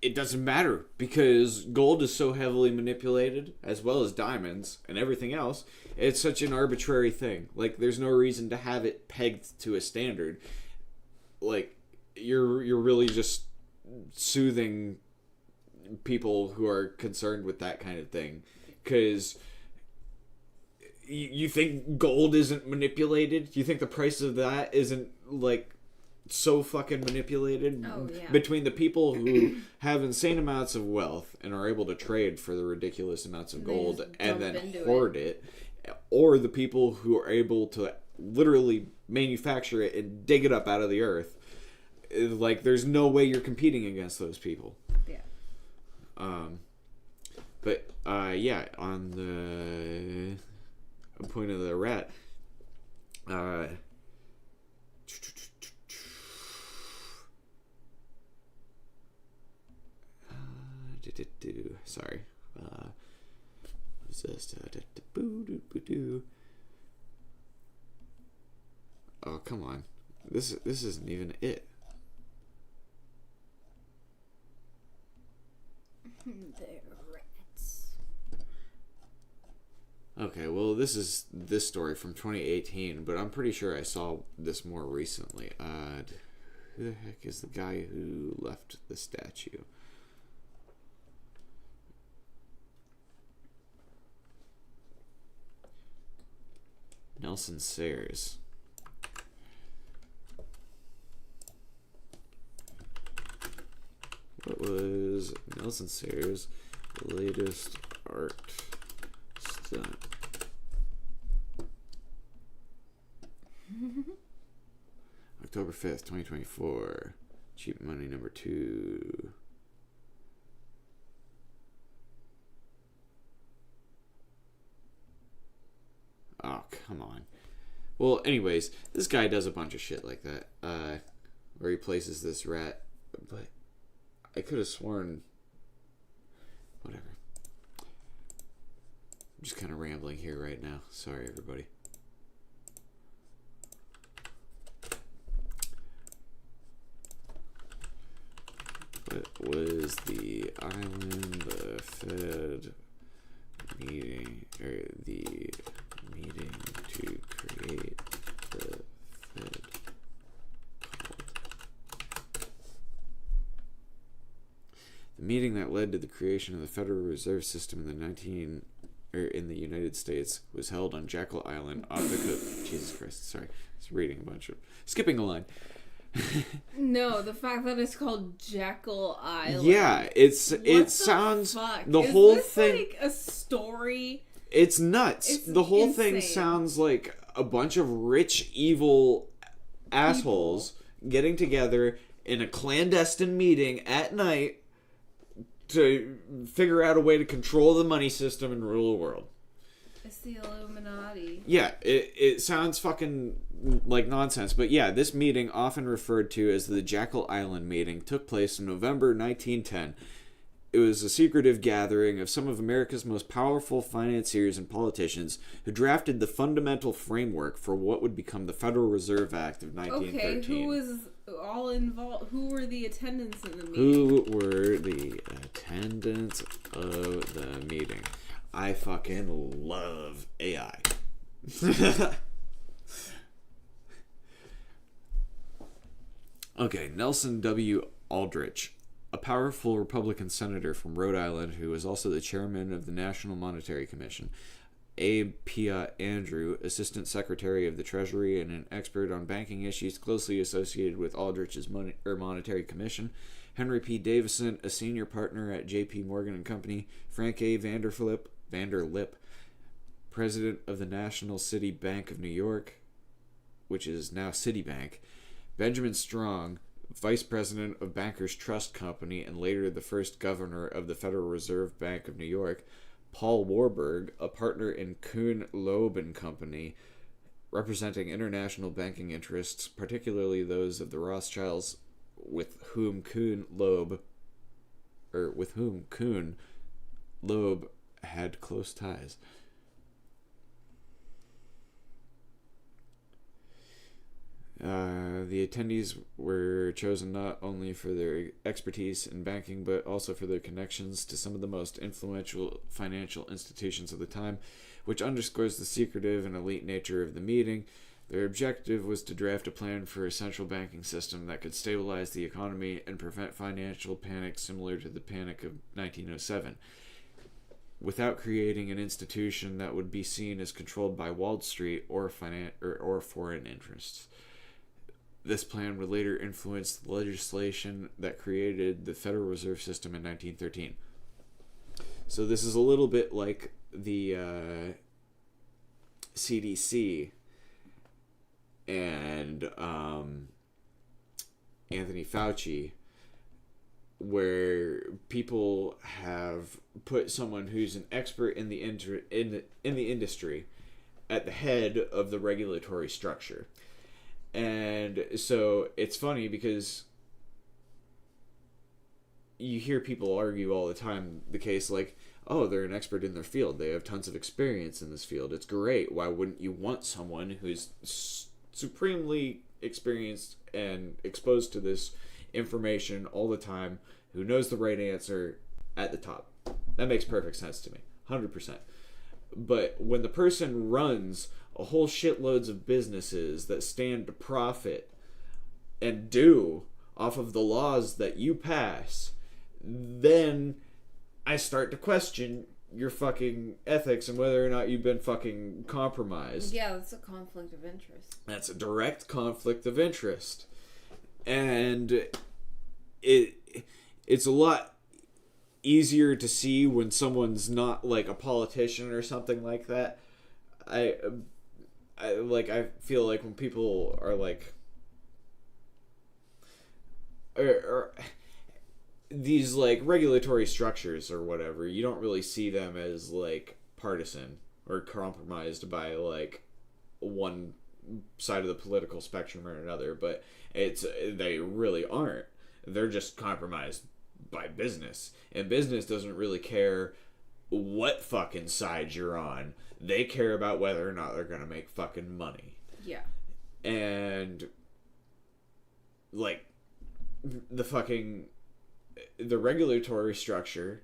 it doesn't matter because gold is so heavily manipulated, as well as diamonds and everything else. It's such an arbitrary thing. Like, there's no reason to have it pegged to a standard. Like, you're really just soothing people who are concerned with that kind of thing, because you think gold isn't manipulated? You think the price of that isn't like so fucking manipulated? Oh, yeah. Between the people who have insane amounts of wealth and are able to trade for the ridiculous amounts of gold and then hoard it, or the people who are able to literally manufacture it and dig it up out of the earth. Like, there's no way you're competing against those people. Yeah. But yeah, on the point of the rat, sorry, what's this? Oh, come on, this isn't even it. They're rats. Okay, well, this is this story from 2018, but I'm pretty sure I saw this more recently. Who the heck is the guy who left the statue? Nelson Sayers. What was Nelson Sayers' latest art stunt? October 5th, 2024. Cheap Money number 2. Oh, come on. Well, anyways, this guy does a bunch of shit like that. Where he places this rat. But I could have sworn... Whatever. I'm just kind of rambling here right now. Sorry, everybody. What was the island, the Fed meeting, or the meeting to create the Fed called? The meeting that led to the creation of the Federal Reserve System in the United States was held on Jekyll Island off the coast. Jesus Christ, sorry. I was reading a bunch of... Skipping a line. No, the fact that it's called Jekyll Island. Yeah, it sounds... Fuck? The Is whole this thing... like a story? It's nuts. It's the whole insane. thing sounds like a bunch of rich, evil assholes getting together in a clandestine meeting at night to figure out a way to control the money system and rule the world. It's the Illuminati. Yeah, it sounds fucking like nonsense. But yeah, this meeting, often referred to as the Jekyll Island meeting, took place in November 1910. It was a secretive gathering of some of America's most powerful financiers and politicians who drafted the fundamental framework for what would become the Federal Reserve Act of 1913. Okay, who was all involved? Who were the attendants in the meeting? Who were the attendants of the meeting? I fucking love AI. Okay, Nelson W. Outrage, a powerful Republican senator from Rhode Island who was also the chairman of the National Monetary Commission. Abe Piatt Andrew, Assistant Secretary of the Treasury and an expert on banking issues closely associated with Aldrich's Monetary Commission. Henry P. Davison, a senior partner at J.P. Morgan & Company. Frank A. Vanderlip, president of the National City Bank of New York, which is now Citibank. Benjamin Strong, vice president of Bankers Trust Company and later the first governor of the Federal Reserve Bank of New York. Paul Warburg, a partner in Kuhn, Loeb & Company, representing international banking interests, particularly those of the Rothschilds, with whom Kuhn, Loeb Kuhn Loeb had close ties. The attendees were chosen not only for their expertise in banking, but also for their connections to some of the most influential financial institutions of the time, which underscores the secretive and elite nature of the meeting. Their objective was to draft a plan for a central banking system that could stabilize the economy and prevent financial panic similar to the panic of 1907, without creating an institution that would be seen as controlled by Wall Street or foreign interests. This plan would later influence the legislation that created the Federal Reserve System in 1913. So this is a little bit like the CDC and Anthony Fauci, where people have put someone who's an expert in the industry at the head of the regulatory structure. And so it's funny because you hear people argue all the time the case like, oh, they're an expert in their field. They have tons of experience in this field. It's great. Why wouldn't you want someone who's supremely experienced and exposed to this information all the time, who knows the right answer at the top? That makes perfect sense to me. 100%. But when the person runs a whole shitloads of businesses that stand to profit and do off of the laws that you pass, then I start to question your fucking ethics and whether or not you've been fucking compromised. Yeah, that's a conflict of interest. That's a direct conflict of interest. And it's a lot easier to see when someone's not like a politician or something like that. I feel like when people are like or these like regulatory structures or whatever, you don't really see them as like partisan or compromised by like one side of the political spectrum or another, but they really aren't. They're just compromised by business, and business doesn't really care what fucking side you're on. They care about whether or not they're gonna make fucking money. Yeah. And like the regulatory structure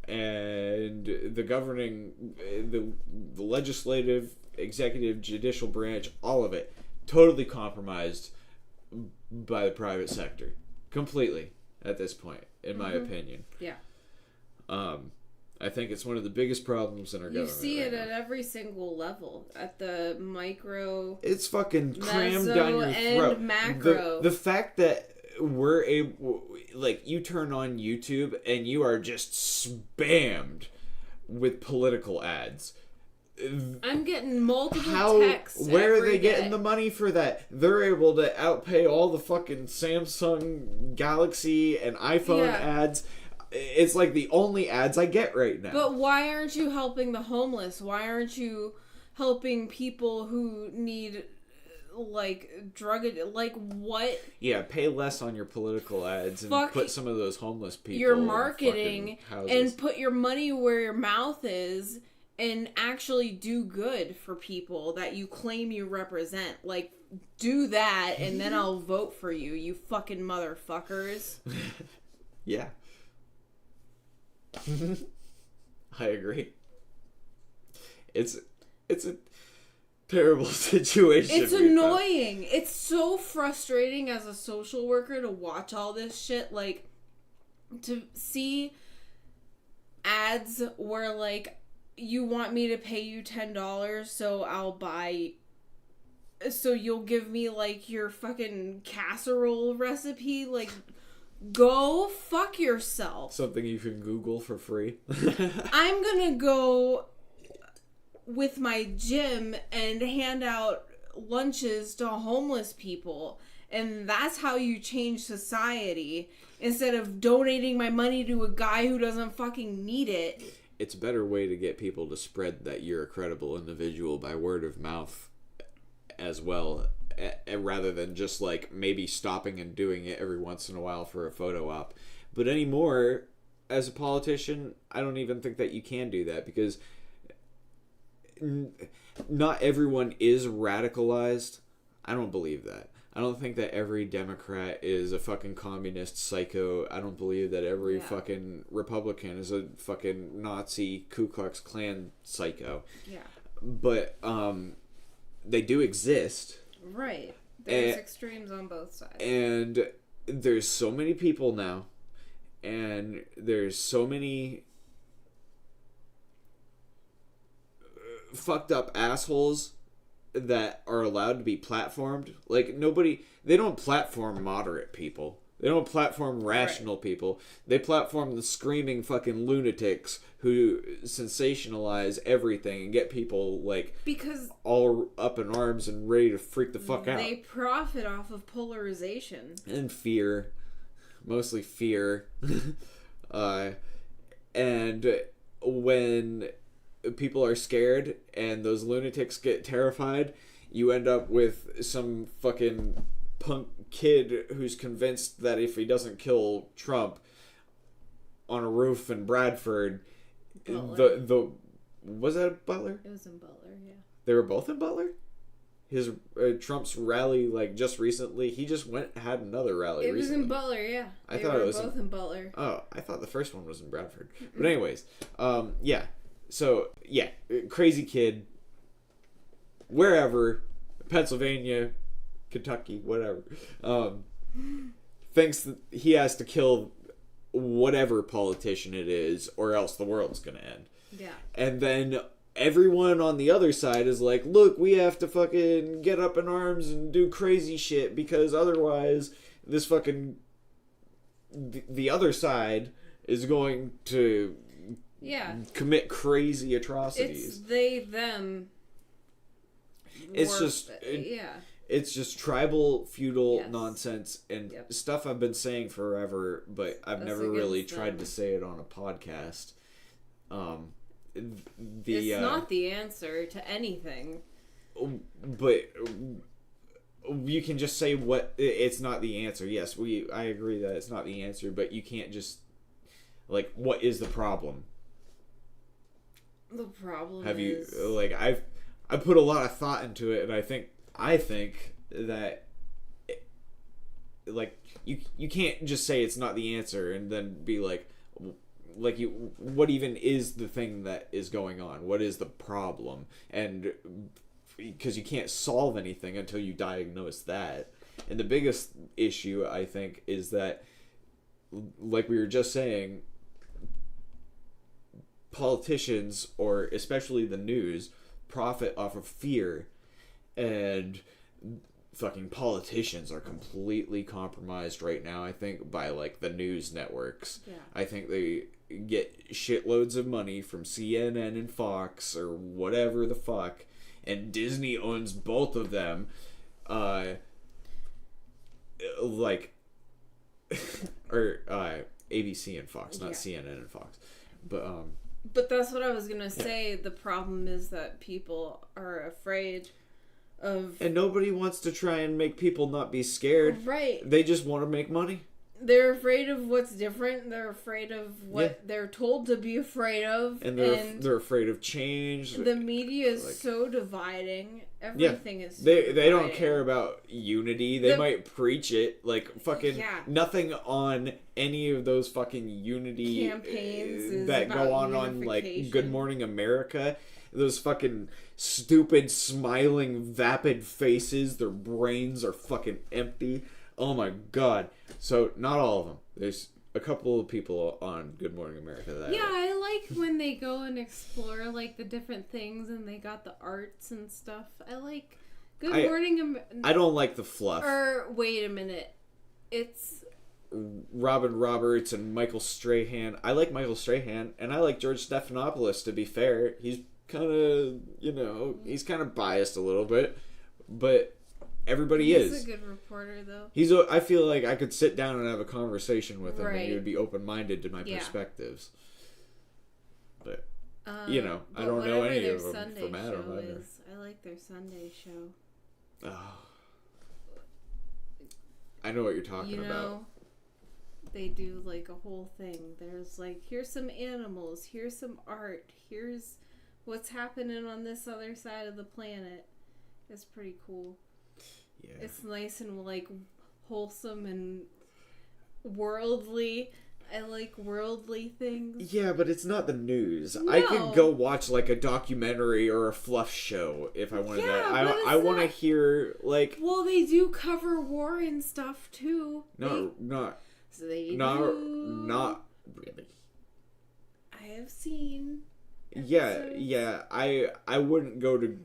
and the governing, the legislative, executive, judicial branch, all of it totally compromised by the private sector completely at this point, in my opinion. Yeah. I think it's one of the biggest problems in our government. You see it at every single level. At the micro... It's fucking crammed down your throat. And macro. The fact that we're able... Like, you turn on YouTube and you are just spammed with political ads. I'm getting multiple texts Where are they day. getting the money for that? They're able to outpay all the fucking Samsung Galaxy and iPhone ads. It's like the only ads I get right now. But why aren't you helping the homeless? Why aren't you helping people who need, like, like, what? Yeah, pay less on your political ads and put some of those homeless people your marketing and put your money where your mouth is and actually do good for people that you claim you represent. Like, do that and then I'll vote for you, you fucking motherfuckers. Yeah. I agree. It's a terrible situation. It's annoying. It's so frustrating as a social worker to watch all this shit. Like, to see ads where, like, you want me to pay you $10 so I'll buy... So you'll give me, like, your fucking casserole recipe? Like... Go fuck yourself. Something you can Google for free. I'm gonna go with my gym and hand out lunches to homeless people. And that's how you change society. Instead of donating my money to a guy who doesn't fucking need it. It's a better way to get people to spread that you're a credible individual by word of mouth as well, rather than just like maybe stopping and doing it every once in a while for a photo op. But anymore, as a politician, I don't even think that you can do that because not everyone is radicalized. I don't believe that. I don't think that every Democrat is a fucking communist psycho. I don't believe that every fucking Republican is a fucking Nazi Ku Klux Klan psycho. Yeah. But they do exist. Right. There's extremes on both sides. And there's so many people now. And there's so many fucked up assholes that are allowed to be platformed. Like, they don't platform moderate people. They don't platform rational people. They platform the screaming fucking lunatics who sensationalize everything and get people, like, because all up in arms and ready to freak the fuck out. They profit off of polarization. And fear. Mostly fear. And when people are scared and those lunatics get terrified, you end up with some fucking punk kid who's convinced that if he doesn't kill Trump on a roof in Bradford, the was that Butler? It was in Butler, yeah. They were both in Butler? His Trump's rally, like, just recently, he just had another rally recently. It was in Butler, yeah. I thought it was both in Butler. Oh, I thought the first one was in Bradford. But anyways, yeah. So, yeah, crazy kid, wherever, Pennsylvania, Kentucky, whatever, thinks that he has to kill whatever politician it is, or else the world's gonna end. Yeah. And then everyone on the other side is like, look, we have to fucking get up in arms and do crazy shit, because otherwise this fucking... the other side is going to... commit crazy atrocities. It's they, them. It's just... It's just tribal, feudal nonsense and stuff I've been saying forever, but I've never really tried to say it on a podcast. It's not the answer to anything. But you can just say it's not the answer. Yes, I agree that it's not the answer, but you can't just... like, what is the problem? The problem Have is... you, like, I put a lot of thought into it, and I think that, like, you can't just say it's not the answer and then be like what even is the thing that is going on? What is the problem? And because you can't solve anything until you diagnose that. And the biggest issue, I think, is that, like we were just saying, politicians, or especially the news, profit off of fear. And fucking politicians are completely compromised right now, I think, by, like, the news networks. Yeah. I think they get shitloads of money from CNN and Fox or whatever the fuck, and Disney owns both of them. Like, or ABC and Fox, not CNN and Fox. But that's what I was gonna say. The problem is that people are afraid of... And nobody wants to try and make people not be scared. Right. They just want to make money. They're afraid of what's different. They're afraid of what they're told to be afraid of. And they're afraid of change. The media is so dividing. Everything is so dividing. They don't care about unity. They might preach it. Like, fucking nothing on any of those fucking unity campaigns that go on like, Good Morning America. Those fucking stupid, smiling, vapid faces. Their brains are fucking empty. Oh my god. So, not all of them. There's a couple of people on Good Morning America that I like when they go and explore, like, the different things and they got the arts and stuff. I like Good Morning America. I don't like the fluff. Or, wait a minute. It's... Robin Roberts and Michael Strahan. I like Michael Strahan, and I like George Stephanopoulos, to be fair. He's kind of, he's kind of biased a little bit, but everybody is. He's a good reporter, though. I feel like I could sit down and have a conversation with him, and he would be open-minded to my perspectives. But, I don't know any of them from Adam either. I like their Sunday show. Oh. I know what you're talking about. they do like a whole thing. There's like, here's some animals, here's some art, here's what's happening on this other side of the planet. It's pretty cool. Yeah. It's nice and like wholesome and worldly. I like worldly things. Yeah, but it's not the news. No. I could go watch like a documentary or a fluff show if I wanted that. I want to hear like. Well, they do cover war and stuff too. Not really. I have seen. Episodes. Yeah. I wouldn't go to.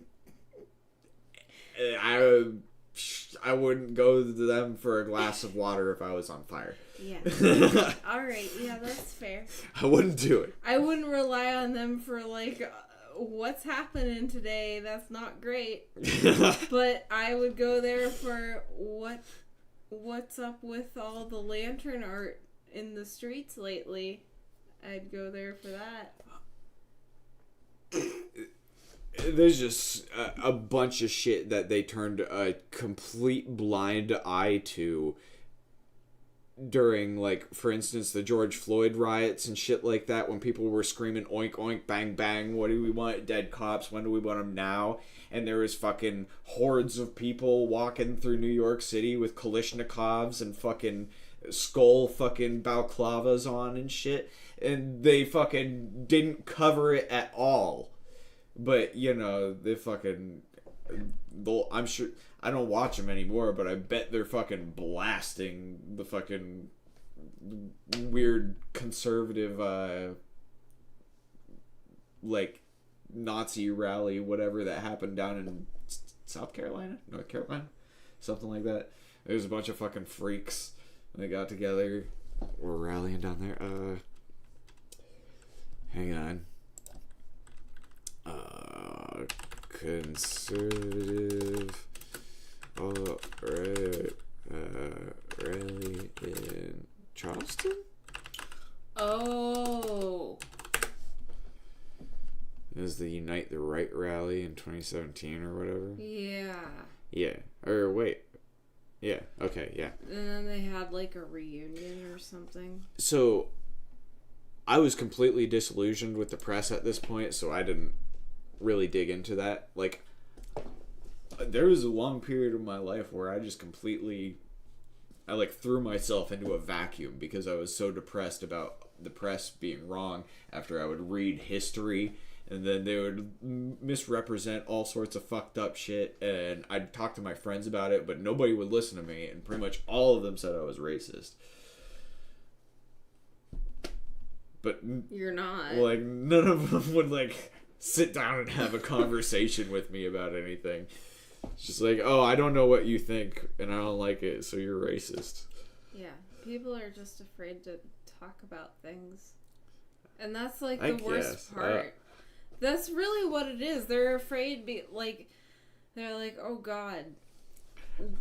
I wouldn't go to them for a glass of water if I was on fire. Yeah. Alright, yeah, that's fair. I wouldn't do it. I wouldn't rely on them for, like, what's happening today. That's not great. But I would go there for what's up with all the lantern art in the streets lately. I'd go there for that. There's just a bunch of shit that they turned a complete blind eye to during, like, for instance, the George Floyd riots and shit like that, when people were screaming oink oink bang bang, what do we want, dead cops, when do we want them now? And there was fucking hordes of people walking through New York City with Kalashnikovs and fucking skull fucking balaclavas on and shit, and they fucking didn't cover it at all. But, you know, they fucking... I'm sure... I don't watch them anymore, but I bet they're fucking blasting the fucking weird conservative, like, Nazi rally, whatever, that happened down in South Carolina? North Carolina? Something like that. There's a bunch of fucking freaks. They got together. We're rallying down there. Hang on. Conservative rally in Charleston? Oh. It was the Unite the Right rally in 2017 or whatever. Yeah. Yeah. Or wait. Yeah. Okay. Yeah. And then they had like a reunion or something. So I was completely disillusioned with the press at this point, so I didn't really dig into that. Like, there was a long period of my life where I just completely, I like threw myself into a vacuum because I was so depressed about the press being wrong after I would read history, and then they would misrepresent all sorts of fucked up shit, and I'd talk to my friends about it, but nobody would listen to me, and pretty much all of them said I was racist. But you're not. Like, none of them would like sit down and have a conversation with me about anything. It's just like, oh, I don't know what you think, and I don't like it, so you're racist. Yeah, people are just afraid to talk about things. And that's, like, the worst part. That's really what it is. They're afraid, they're like, oh, God.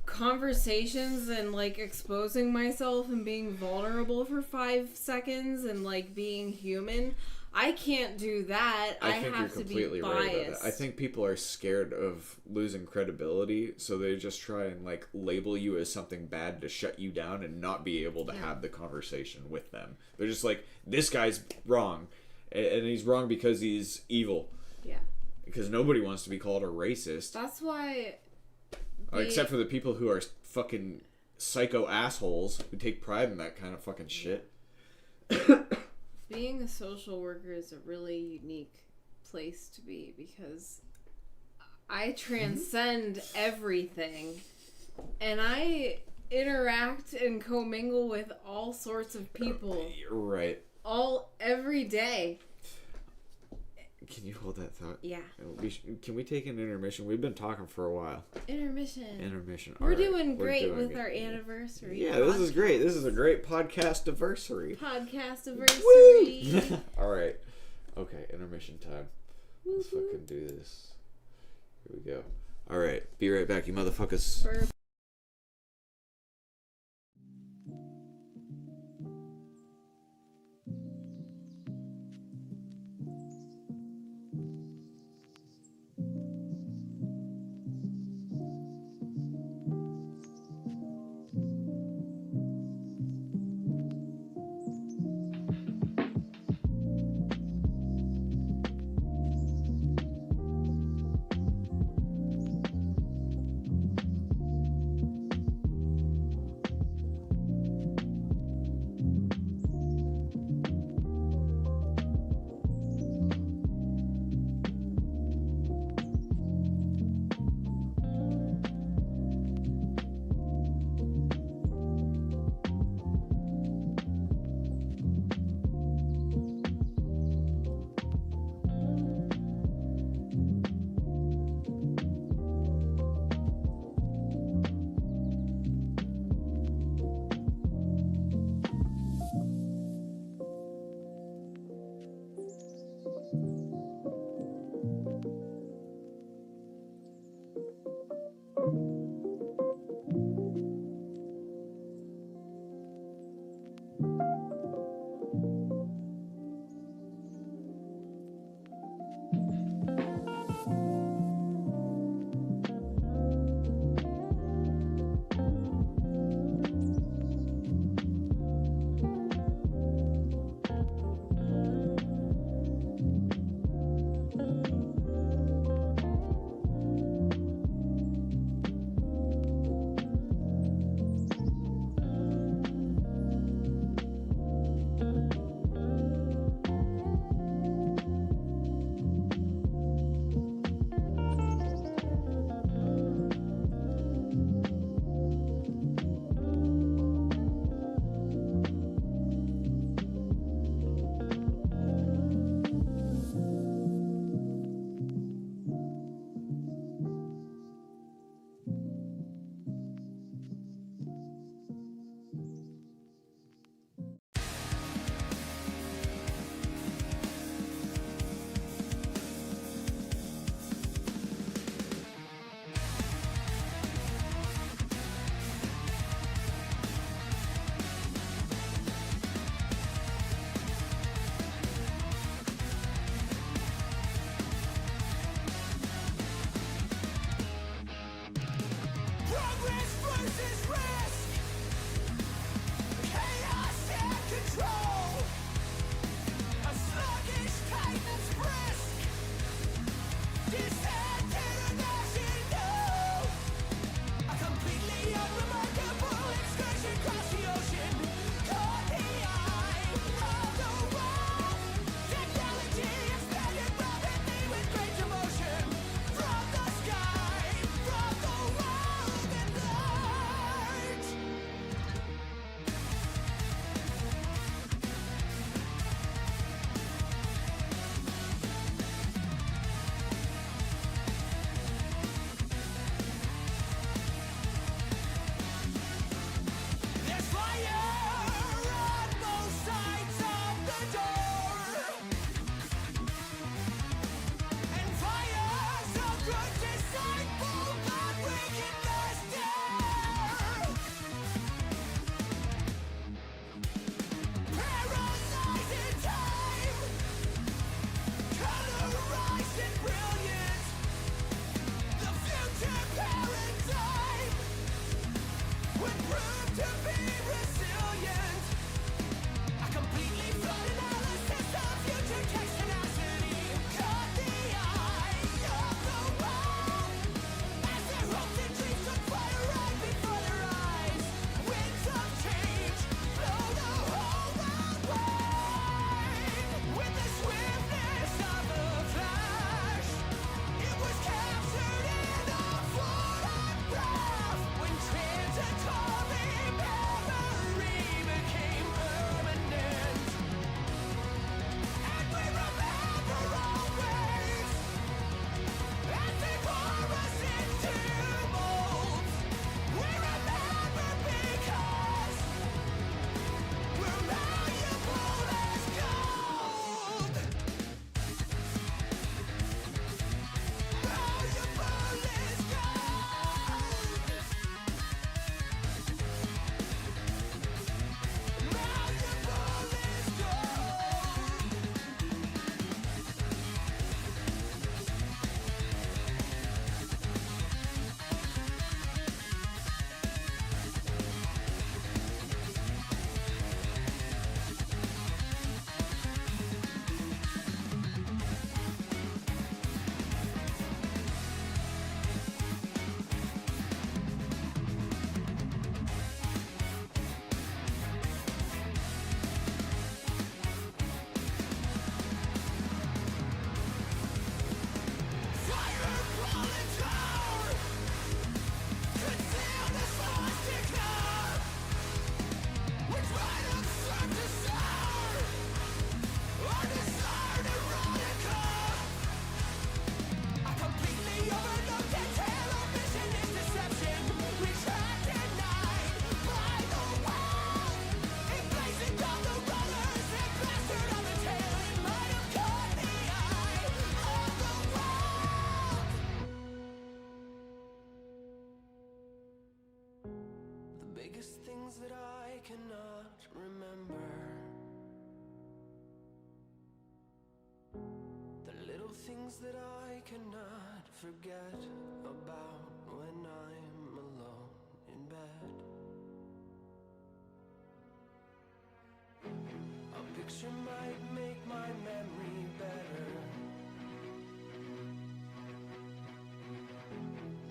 Conversations and, like, exposing myself and being vulnerable for 5 seconds and, like, being human. I can't do that. I think have you're completely to be biased. Right about that. I think people are scared of losing credibility, so they just try and like label you as something bad to shut you down and not be able to have the conversation with them. They're just like, this guy's wrong, and he's wrong because he's evil. Yeah. Because nobody wants to be called a racist. That's why. Except for the people who are fucking psycho assholes who take pride in that kind of fucking shit. Being a social worker is a really unique place to be because I transcend everything and I interact and commingle with all sorts of people. Right. Every day. Can you hold that thought? Yeah. Can we take an intermission? We've been talking for a while. Intermission. We're doing great with our anniversary. Yeah, this is great. This is a great podcast-iversary. Podcast-iversary. All right. Okay, intermission time. Let's fucking do this. Here we go. All right. Be right back, you motherfuckers. biggest things that I cannot remember. The little things that I cannot forget about when I'm alone in bed. A picture might make my memory better.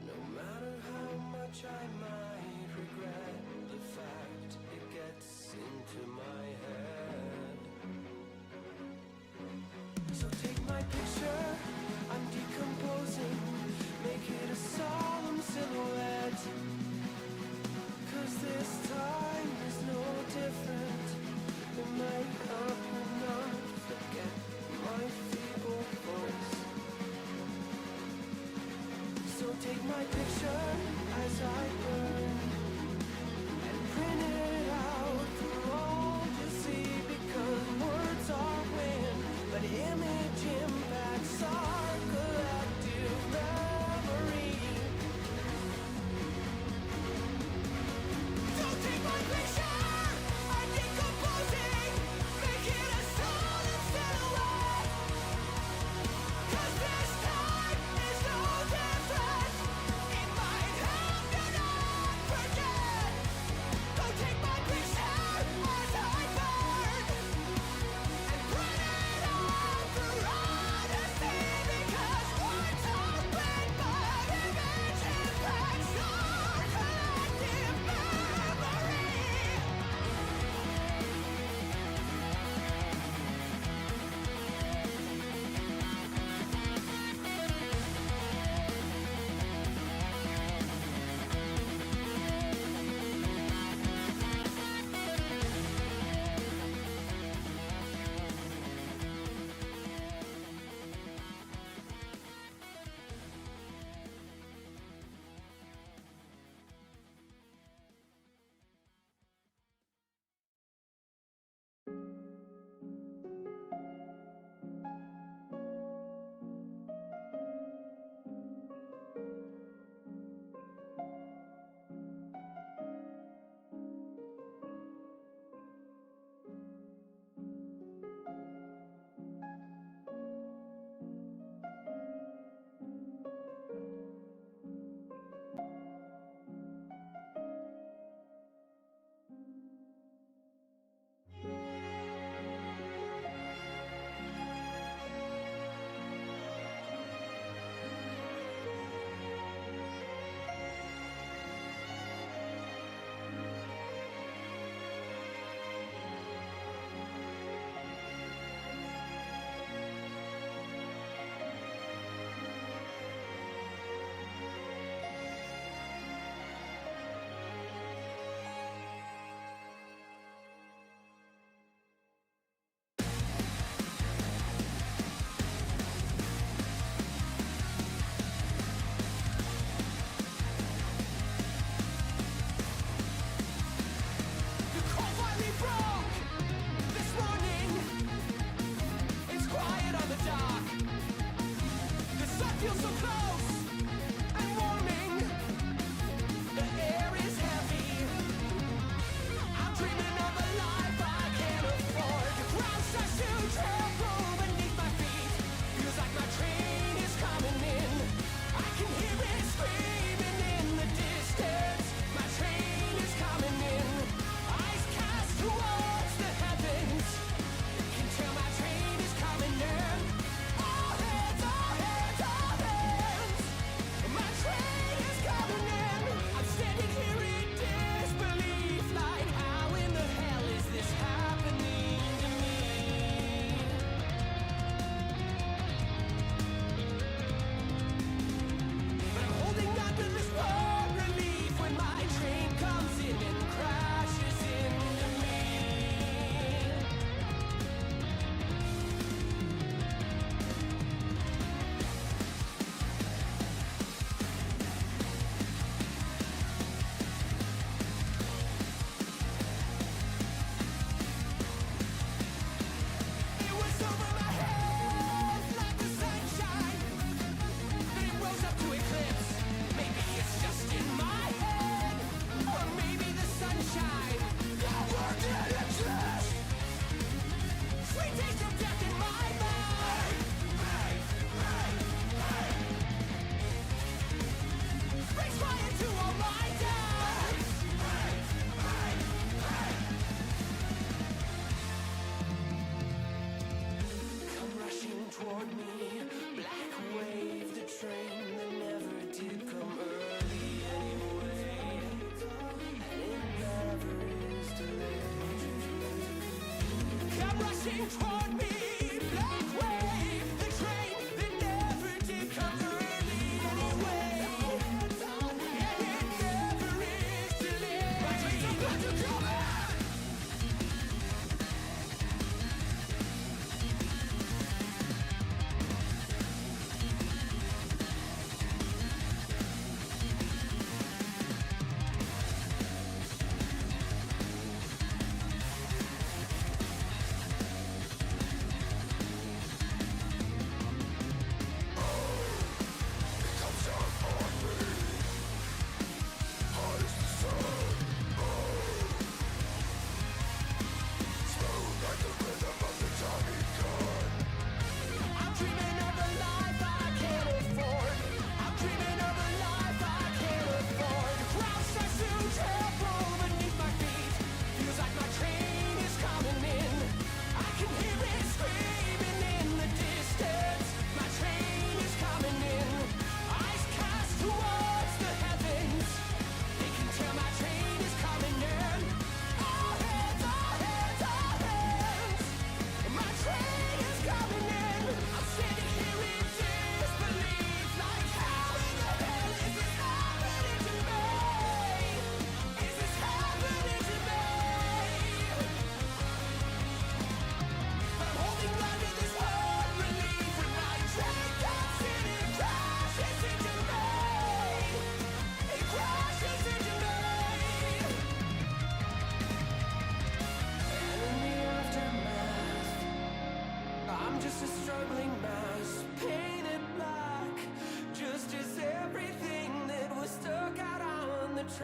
No matter how much I might regret the fact it gets into my head. So take my picture, I'm decomposing, make it a solemn silhouette.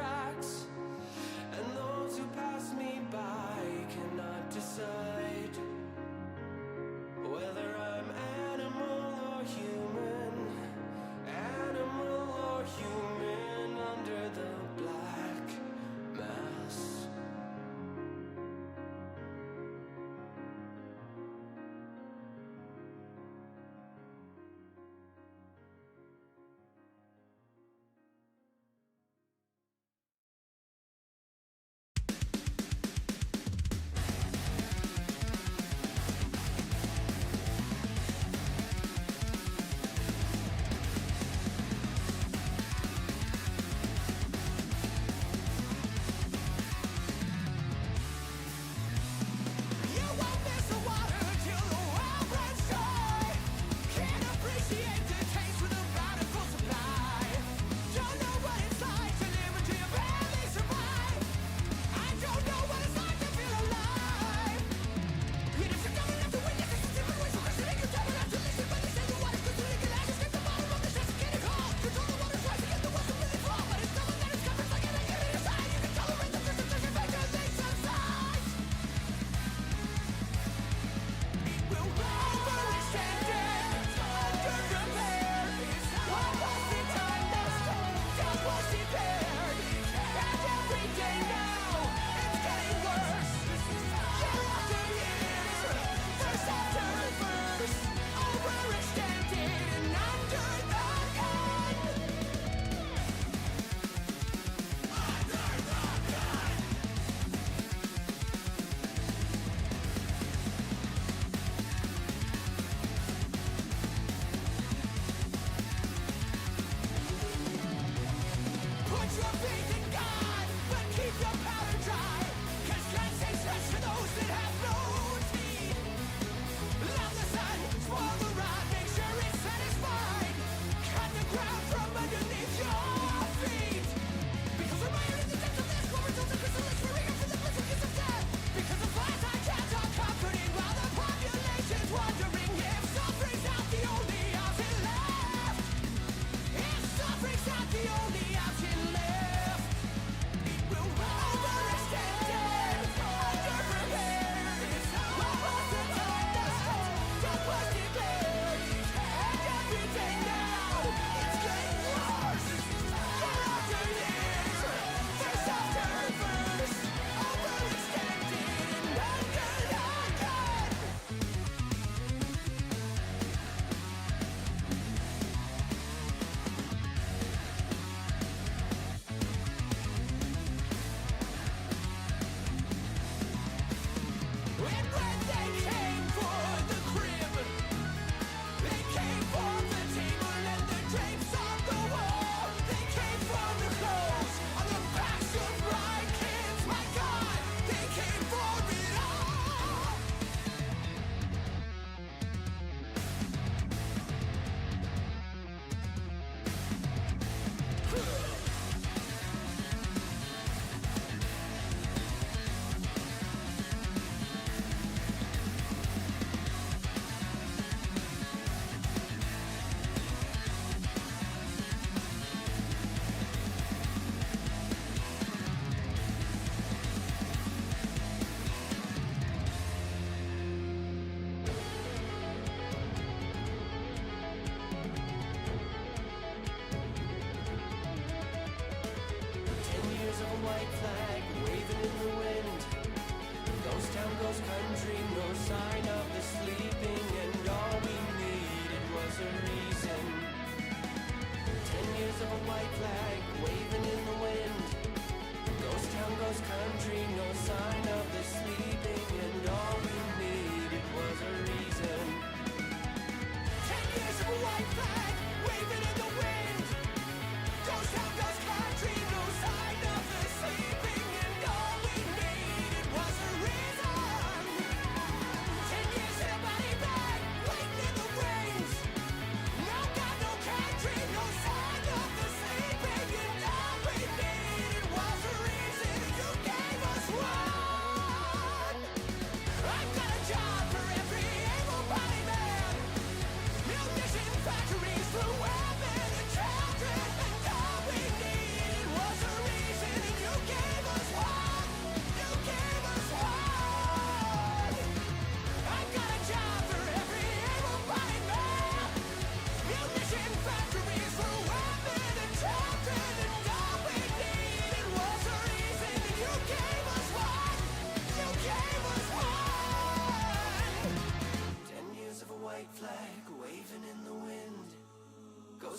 tracks, and those who pass me by cannot decide whether I'm animal or human, animal or human under the black mass.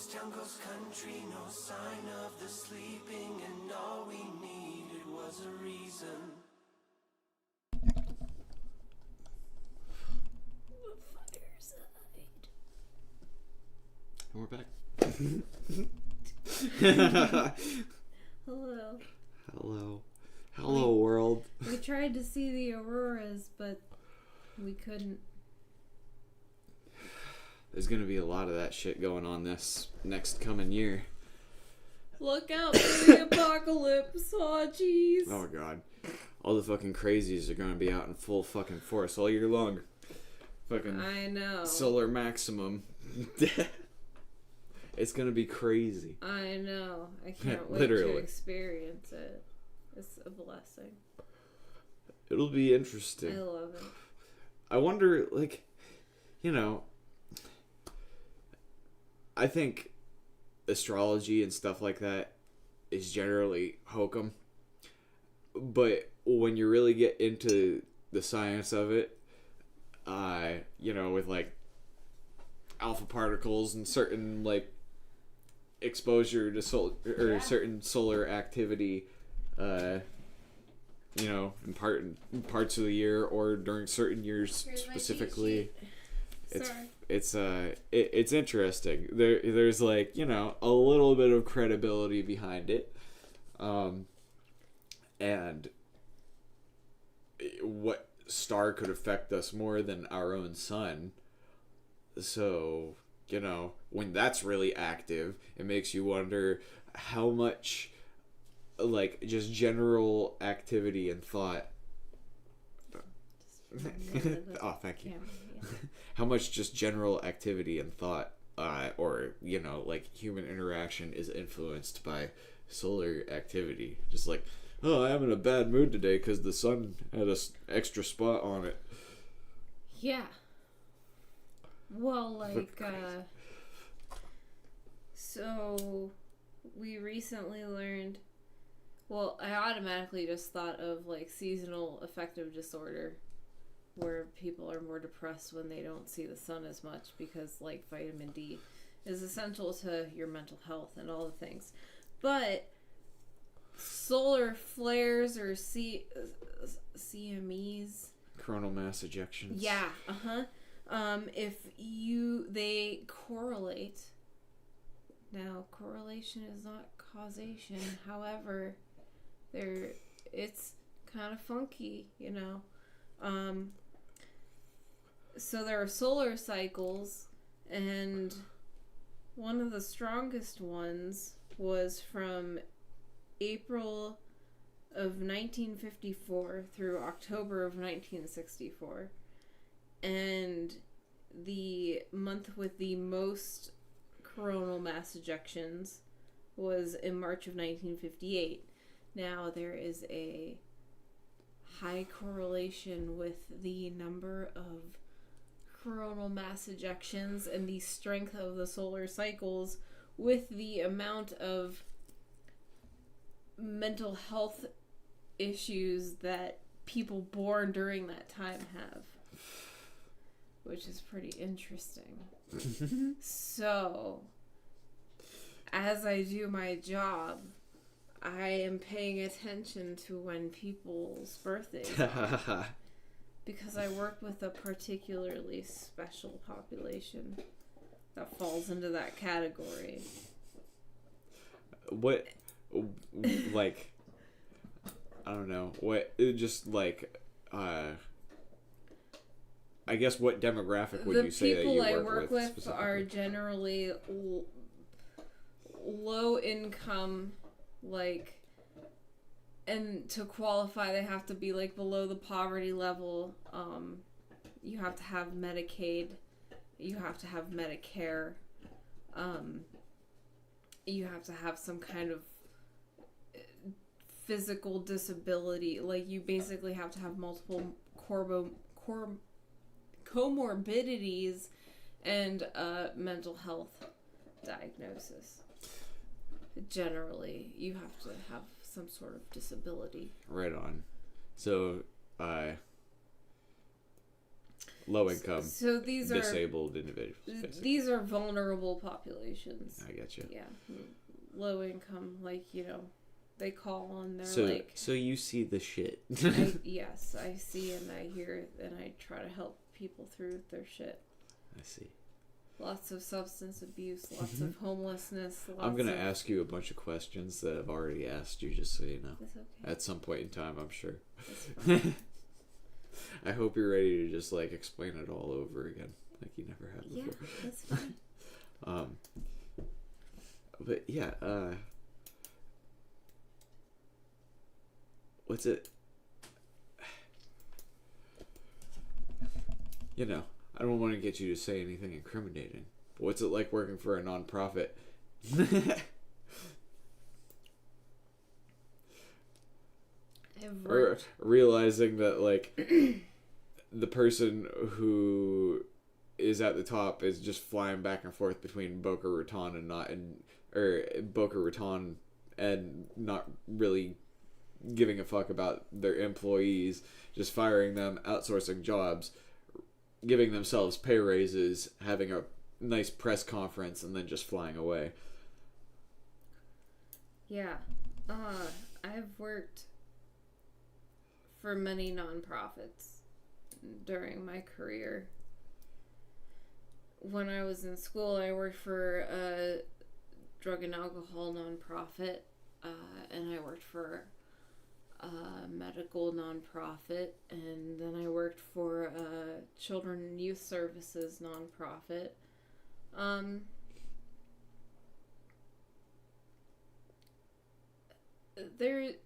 this jungle's country, no sign of the sleeping, and all we needed was a reason. And we're back. Hello. Hello, world. We tried to see the auroras, but we couldn't. There's gonna be a lot of that shit going on this next coming year. Look out for the apocalypse. Oh, jeez. Oh, God. All the fucking crazies are gonna be out in full fucking force all year long. Fucking I know. Solar maximum. It's gonna be crazy. I know. I can't wait Literally. to experience it. It's a blessing. It'll be interesting. I love it. I wonder, like, you know, I think astrology and stuff like that is generally hokum. But when you really get into the science of it, you know, with, like, alpha particles and certain, like, exposure to certain solar activity, you know, in parts of the year or during certain years specifically, it's interesting. There's, like, you know, a little bit of credibility behind it, and what star could affect us more than our own sun. So, you know, when that's really active, it makes you wonder how much, like, just general activity and thought. Oh, thank you. How much just general activity and thought, or, you know, like, human interaction is influenced by solar activity. Just like, oh, I'm in a bad mood today because the sun had an extra spot on it. Yeah. Well, like, so we recently learned, well, I automatically just thought of, like, seasonal affective disorder, where people are more depressed when they don't see the sun as much because, like, vitamin D is essential to your mental health and all the things. But solar flares or CMEs, coronal mass ejections. Yeah, they correlate. Now, correlation is not causation. However, it's kind of funky, you know. So there are solar cycles, and one of the strongest ones was from April of 1954 through October of 1964. And the month with the most coronal mass ejections was in March of 1958. Now, there is a high correlation with the number of coronal mass ejections and the strength of the solar cycles with the amount of mental health issues that people born during that time have, which is pretty interesting. So, as I do my job, I am paying attention to when people's birthdays are, because I work with a particularly special population that falls into that category. What, like, I don't know, what, just, like, I guess what demographic would you say that you work with? The people I work with are generally low income, like, and to qualify they have to be, like, below the poverty level. You have to have Medicaid, you have to have Medicare, you have to have some kind of physical disability. Like, you basically have to have multiple comorbidities and mental health diagnosis. Generally, you have to have some sort of disability. Right on. So, low income, so these disabled individuals. Basically. These are vulnerable populations. I get you. Yeah, low income, like, you know, they call and they're like. So you see the shit. Yes, I see and I hear and I try to help people through their shit. I see. Lots of substance abuse, lots of homelessness. I'm going to ask you a bunch of questions that I've already asked you, just so you know. That's okay. At some point in time, I'm sure. That's fine. I hope you're ready to just, like, explain it all over again, like you never have before. Yeah, that's fine. But, yeah, what's it? You know, I don't want to get you to say anything incriminating. But what's it like working for a nonprofit? Or realizing that, like, the person who is at the top is just flying back and forth between Boca Raton Boca Raton and not really giving a fuck about their employees, just firing them, outsourcing jobs, giving themselves pay raises, having a nice press conference, and then just flying away. Yeah. I've worked for many nonprofits during my career. When I was in school, I worked for a drug and alcohol nonprofit, and I worked for a medical nonprofit, and then I worked for a children and youth services nonprofit.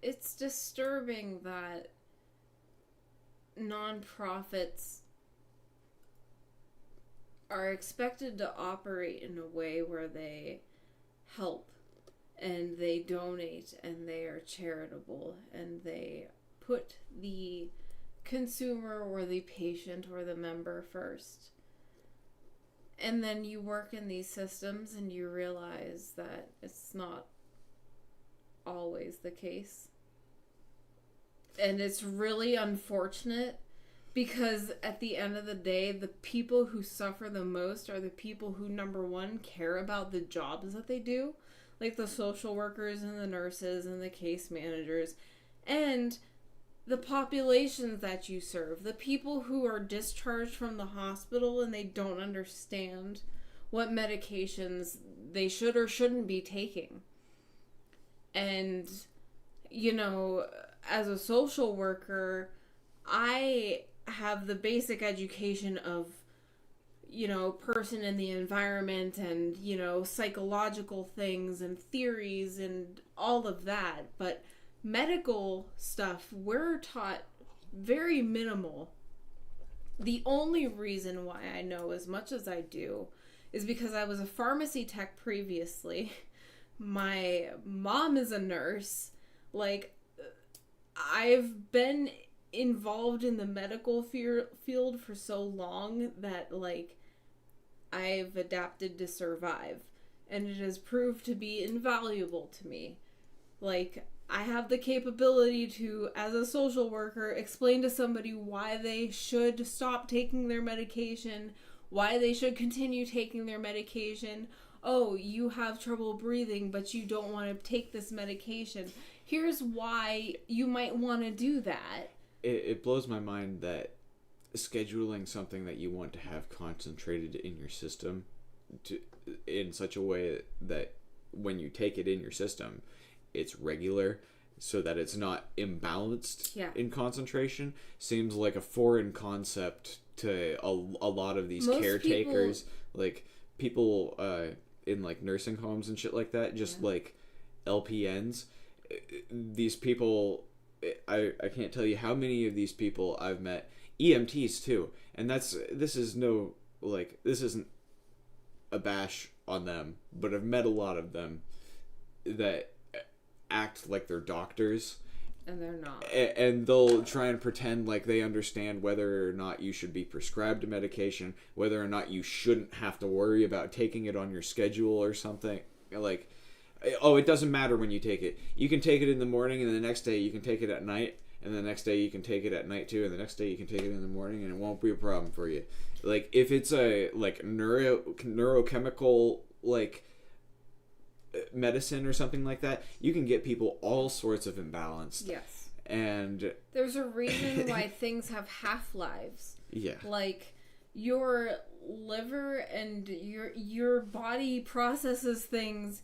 It's disturbing that nonprofits are expected to operate in a way where they help and they donate and they are charitable and they put the consumer or the patient or the member first. And then you work in these systems and you realize that it's not always the case. And it's really unfortunate because at the end of the day, the people who suffer the most are the people who, number one, care about the jobs that they do, like the social workers and the nurses and the case managers, and the populations that you serve, the people who are discharged from the hospital and they don't understand what medications they should or shouldn't be taking. And, you know, as a social worker, I have the basic education of, you know, person in the environment and, you know, psychological things and theories and all of that. But medical stuff, we're taught very minimal. The only reason why I know as much as I do is because I was a pharmacy tech previously. My mom is a nurse. Like, I've been involved in the medical field for so long that, like, I've adapted to survive. And it has proved to be invaluable to me. Like, I have the capability to, as a social worker, explain to somebody why they should stop taking their medication, why they should continue taking their medication. Oh, you have trouble breathing, but you don't want to take this medication. Here's why you might want to do that. It blows my mind that scheduling something that you want to have concentrated in your system in such a way that when you take it in your system, it's regular so that it's not imbalanced in concentration seems like a foreign concept to a lot of these caretakers, like people in like nursing homes and shit like that, just like LPNs. These people, I can't tell you how many of these people I've met, EMTs too, and this isn't a bash on them, but I've met a lot of them that act like they're doctors, and they're not, and they'll try and pretend like they understand whether or not you should be prescribed a medication, whether or not you shouldn't have to worry about taking it on your schedule or something. Like, oh, it doesn't matter when you take it. You can take it in the morning and the next day you can take it at night, and the next day you can take it at night too, and the next day you can take it in the morning, and it won't be a problem for you. Like, if it's a, like, neurochemical, like, medicine or something like that, you can get people all sorts of imbalanced. Yes. And there's a reason why things have half-lives. Yeah. Like, your liver and your body processes things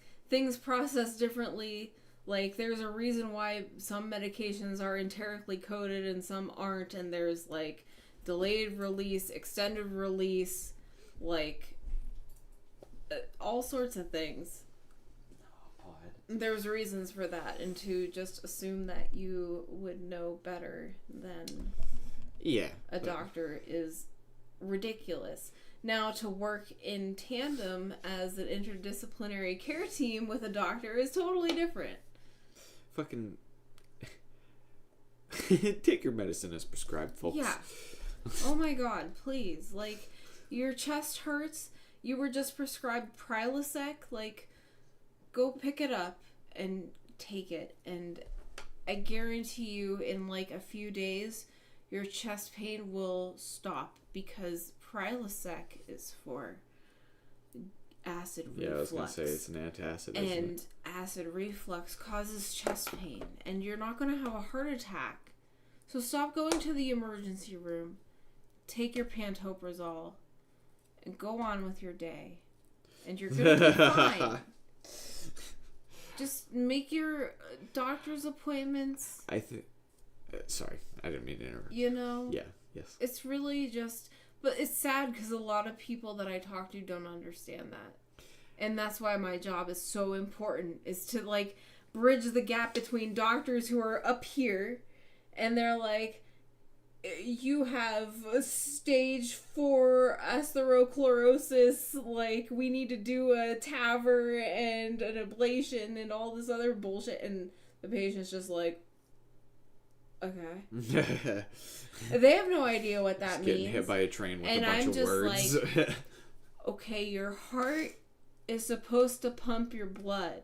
process differently. Like, there's a reason why some medications are enterically coated and some aren't, and there's, like, delayed release, extended release, like, all sorts of things. There's reasons for that, and to just assume that you would know better than a doctor is ridiculous. Now, to work in tandem as an interdisciplinary care team with a doctor is totally different. Fucking take your medicine as prescribed, folks. Yeah. Oh my god, please. Like, your chest hurts, you were just prescribed Prilosec, like, go pick it up and take it, and I guarantee you in like a few days your chest pain will stop, because Prilosec is for acid reflux. Yeah, I was gonna say it's an antacid. And acid reflux causes chest pain, and you're not gonna have a heart attack. So stop going to the emergency room, take your pantoprazole, and go on with your day, and you're gonna be fine. Just make your doctor's appointments. Sorry, I didn't mean to interrupt. You know? Yeah, yes. It's really just... But it's sad because a lot of people that I talk to don't understand that. And that's why my job is so important, is to, like, bridge the gap between doctors who are up here and they're like, you have a stage 4 atherosclerosis, like, we need to do a TAVR and an ablation and all this other bullshit, and the patient's just like, okay. They have no idea what that means. Getting hit by a train with a bunch of words. Like, okay, your heart is supposed to pump your blood.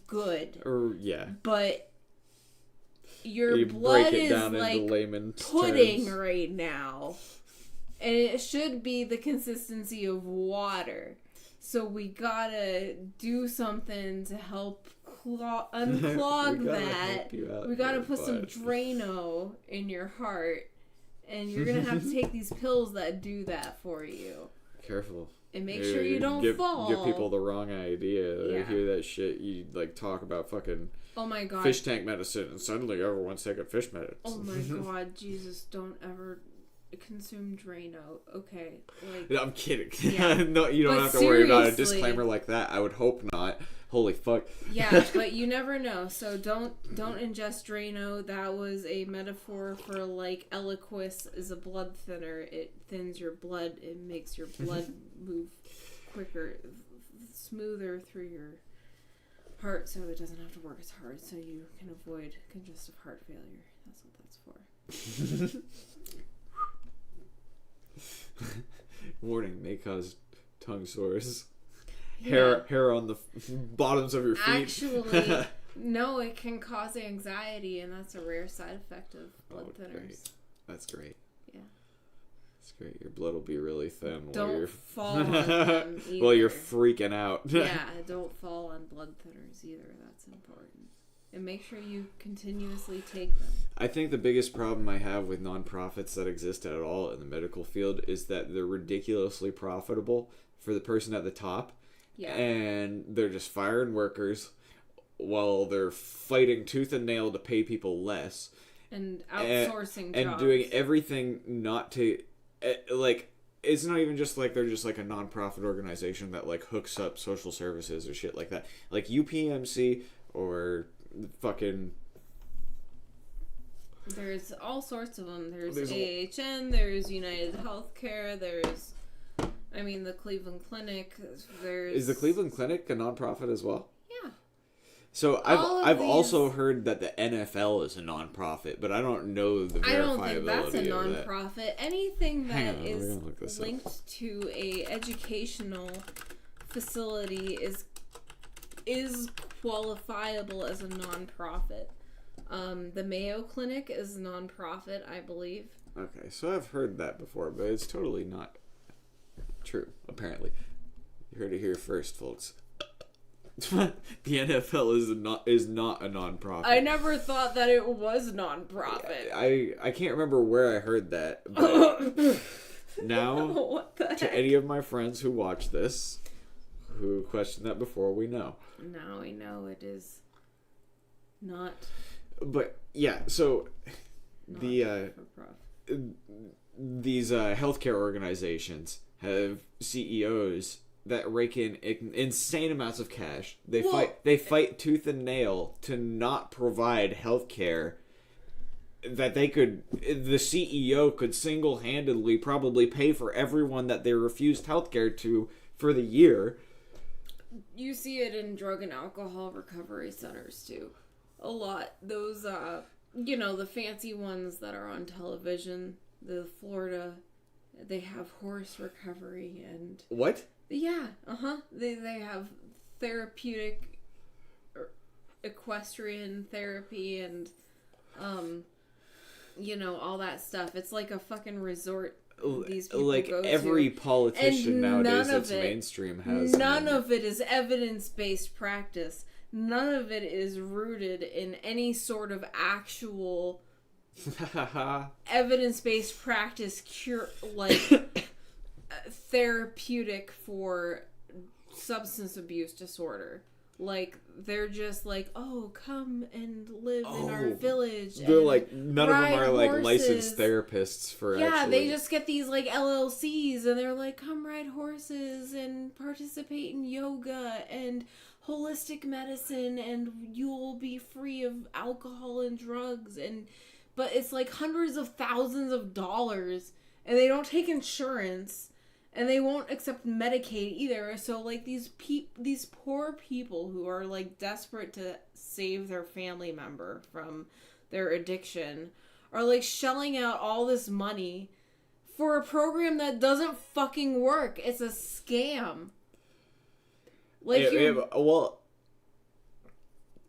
Good. Yeah. But your blood is like pudding terms right now, and it should be the consistency of water. So we gotta do something to help unclog that. We gotta put some Drano in your heart, and you're gonna have to take these pills that do that for you. Careful. And make sure you don't fall. Give people the wrong idea. They hear that shit. You like talk about fucking fish tank medicine, and suddenly everyone's taking fish medicine. Oh my god, Jesus! Don't ever consume Drano. Okay, like no, I'm kidding. Yeah. No, you don't have to worry about a disclaimer like that. I would hope not. Holy fuck. Yeah, but you never know. So don't ingest Drano. That was a metaphor for, like, Eliquis is a blood thinner. It thins your blood. It makes your blood move quicker, smoother through your heart, so it doesn't have to work as hard, so you can avoid congestive heart failure. That's what that's for. Warning, may cause tongue sores. Hair on the bottoms of your feet. Actually, no, it can cause anxiety, and that's a rare side effect of blood thinners. Great. That's great. Yeah. That's great. Your blood will be really thin don't while you're fall on them either. While you're freaking out. Yeah, don't fall on blood thinners either. That's important. And make sure you continuously take them. I think the biggest problem I have with nonprofits that exist at all in the medical field is that they're ridiculously profitable for the person at the top. Yeah. And they're just firing workers while they're fighting tooth and nail to pay people less. And outsourcing jobs. And doing everything not to... Like, it's not even just like they're just like a non-profit organization that like hooks up social services or shit like that. Like UPMC or fucking... There's all sorts of them. There's AHN, there's United Healthcare, there's... I mean, the Cleveland Clinic. Is the Cleveland Clinic a nonprofit as well? Yeah. So I've also heard that the NFL is a nonprofit, but I don't know the verifiability. I don't think that's a nonprofit. Anything that is linked to a educational facility is qualifiable as a nonprofit. The Mayo Clinic is non-profit, I believe. Okay, so I've heard that before, but it's totally not true, apparently. You heard it here first, folks. The NFL is not a non-profit. I never thought that it was non-profit. I can't remember where I heard that, but now, to any of my friends who watch this, who questioned that before, we know. Now we know it is not. But, yeah, so these healthcare organizations have CEOs that rake in insane amounts of cash. They fight tooth and nail to not provide health care that the CEO could single-handedly probably pay for everyone that they refused health care to for the year. You see it in drug and alcohol recovery centers too. A lot. Those the fancy ones that are on television, the Florida, they have horse recovery and what? Yeah, They have therapeutic equestrian therapy and all that stuff. It's like a fucking resort these people like go every to. politician nowadays that's mainstream has. None of it is evidence-based practice. None of it is rooted in any sort of actual evidence-based practice therapeutic for substance abuse disorder. Like, they're just like, oh, come and live in our village. They're like, none of them are like licensed therapists for they just get these like LLCs and they're like, come ride horses and participate in yoga and holistic medicine and you'll be free of alcohol and drugs. But it's like hundreds of thousands of dollars and they don't take insurance. And they won't accept Medicaid either. So, like, these poor people who are, like, desperate to save their family member from their addiction are, like, shelling out all this money for a program that doesn't fucking work. It's a scam. Like, well,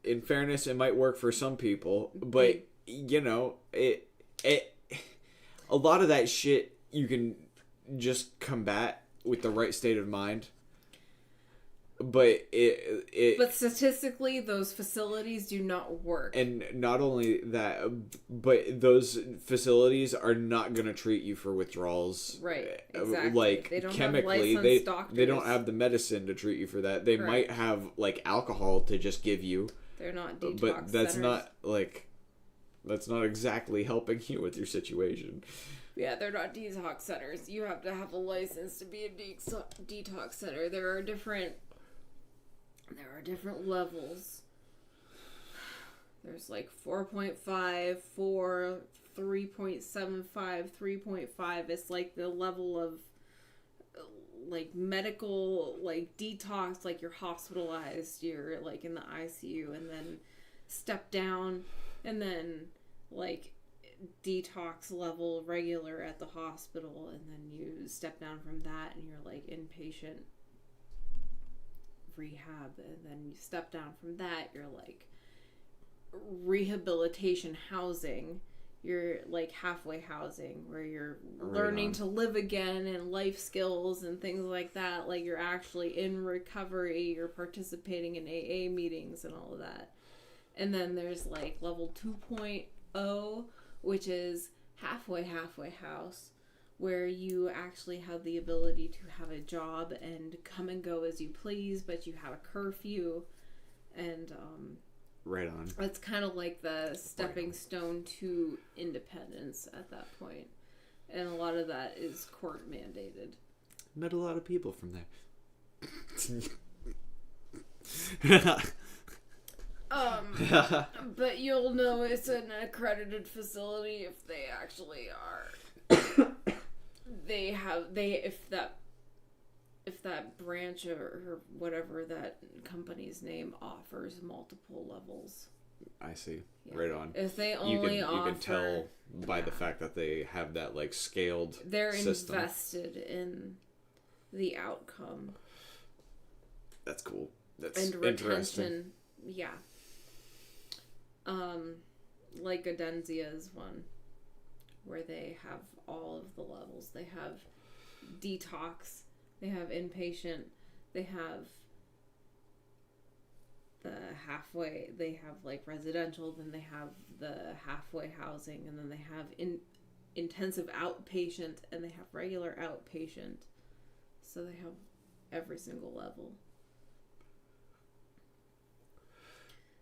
in fairness, it might work for some people. But, a lot of that shit you can just combat with the right state of mind, but but statistically those facilities do not work. And not only that, but those facilities are not going to treat you for withdrawals, right? Exactly. Like, they don't chemically have licensed doctors. They don't have the medicine to treat you for that. They might have like alcohol to just give you. They're not detox but that's centers. That's not exactly helping you with your situation. Yeah, they're not detox centers. You have to have a license to be a detox center. There are different levels. There's like 4.5, 4, 3.75, 3.5. It's like the level of like medical, like detox, like you're hospitalized, you're like in the ICU, and then step down, and then like detox level regular at the hospital, and then you step down from that and you're like inpatient rehab, and then you step down from that, you're like rehabilitation housing, you're like halfway housing where you're learning to live again and life skills and things like that. Like, you're actually in recovery, you're participating in AA meetings and all of that. And then there's like level 2.0, which is halfway house, where you actually have the ability to have a job and come and go as you please, but you have a curfew, and right on. It's kind of like the stepping stone to independence at that point, and a lot of that is court mandated. Met a lot of people from there. But you'll know it's an accredited facility if they actually are. If that branch or whatever that company's name offers multiple levels. I see. Yeah. Right on. If they only offer, you can tell by the fact that they have that like scaled they're system. Invested in the outcome. That's cool. That's and retention. Interesting. Yeah. like Adenzia is one, where they have all of the levels. They have detox, they have inpatient, they have the halfway, they have like residential, then they have the halfway housing, and then they have intensive outpatient, and they have regular outpatient. So they have every single level.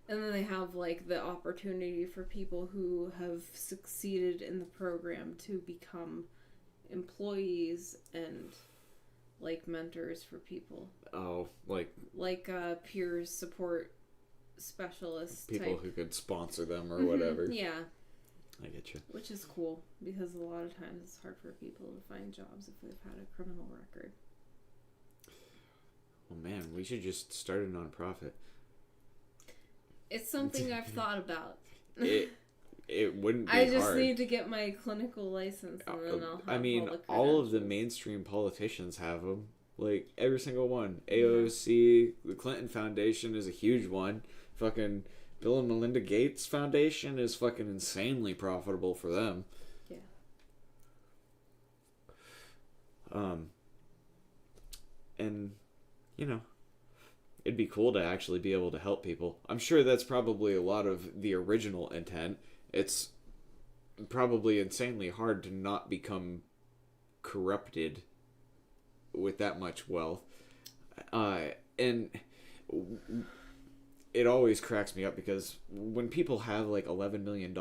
And then they have like the opportunity for people who have succeeded in the program to become employees and like mentors for people. Oh, like peer support specialists. People type. Who could sponsor them or whatever. Yeah. I get you. Which is cool, because a lot of times it's hard for people to find jobs if they've had a criminal record. Well, man, we should just start a nonprofit. It's something I've thought about. It wouldn't be I just hard. Need to get my clinical license, and then I'll have all of the mainstream politicians have them. Like, every single one. AOC, the Clinton Foundation is a huge one. Fucking Bill and Melinda Gates Foundation is fucking insanely profitable for them. Yeah. And, you know, it'd be cool to actually be able to help people. I'm sure that's probably a lot of the original intent. It's probably insanely hard to not become corrupted with that much wealth. And it always cracks me up, because when people have like $11 million,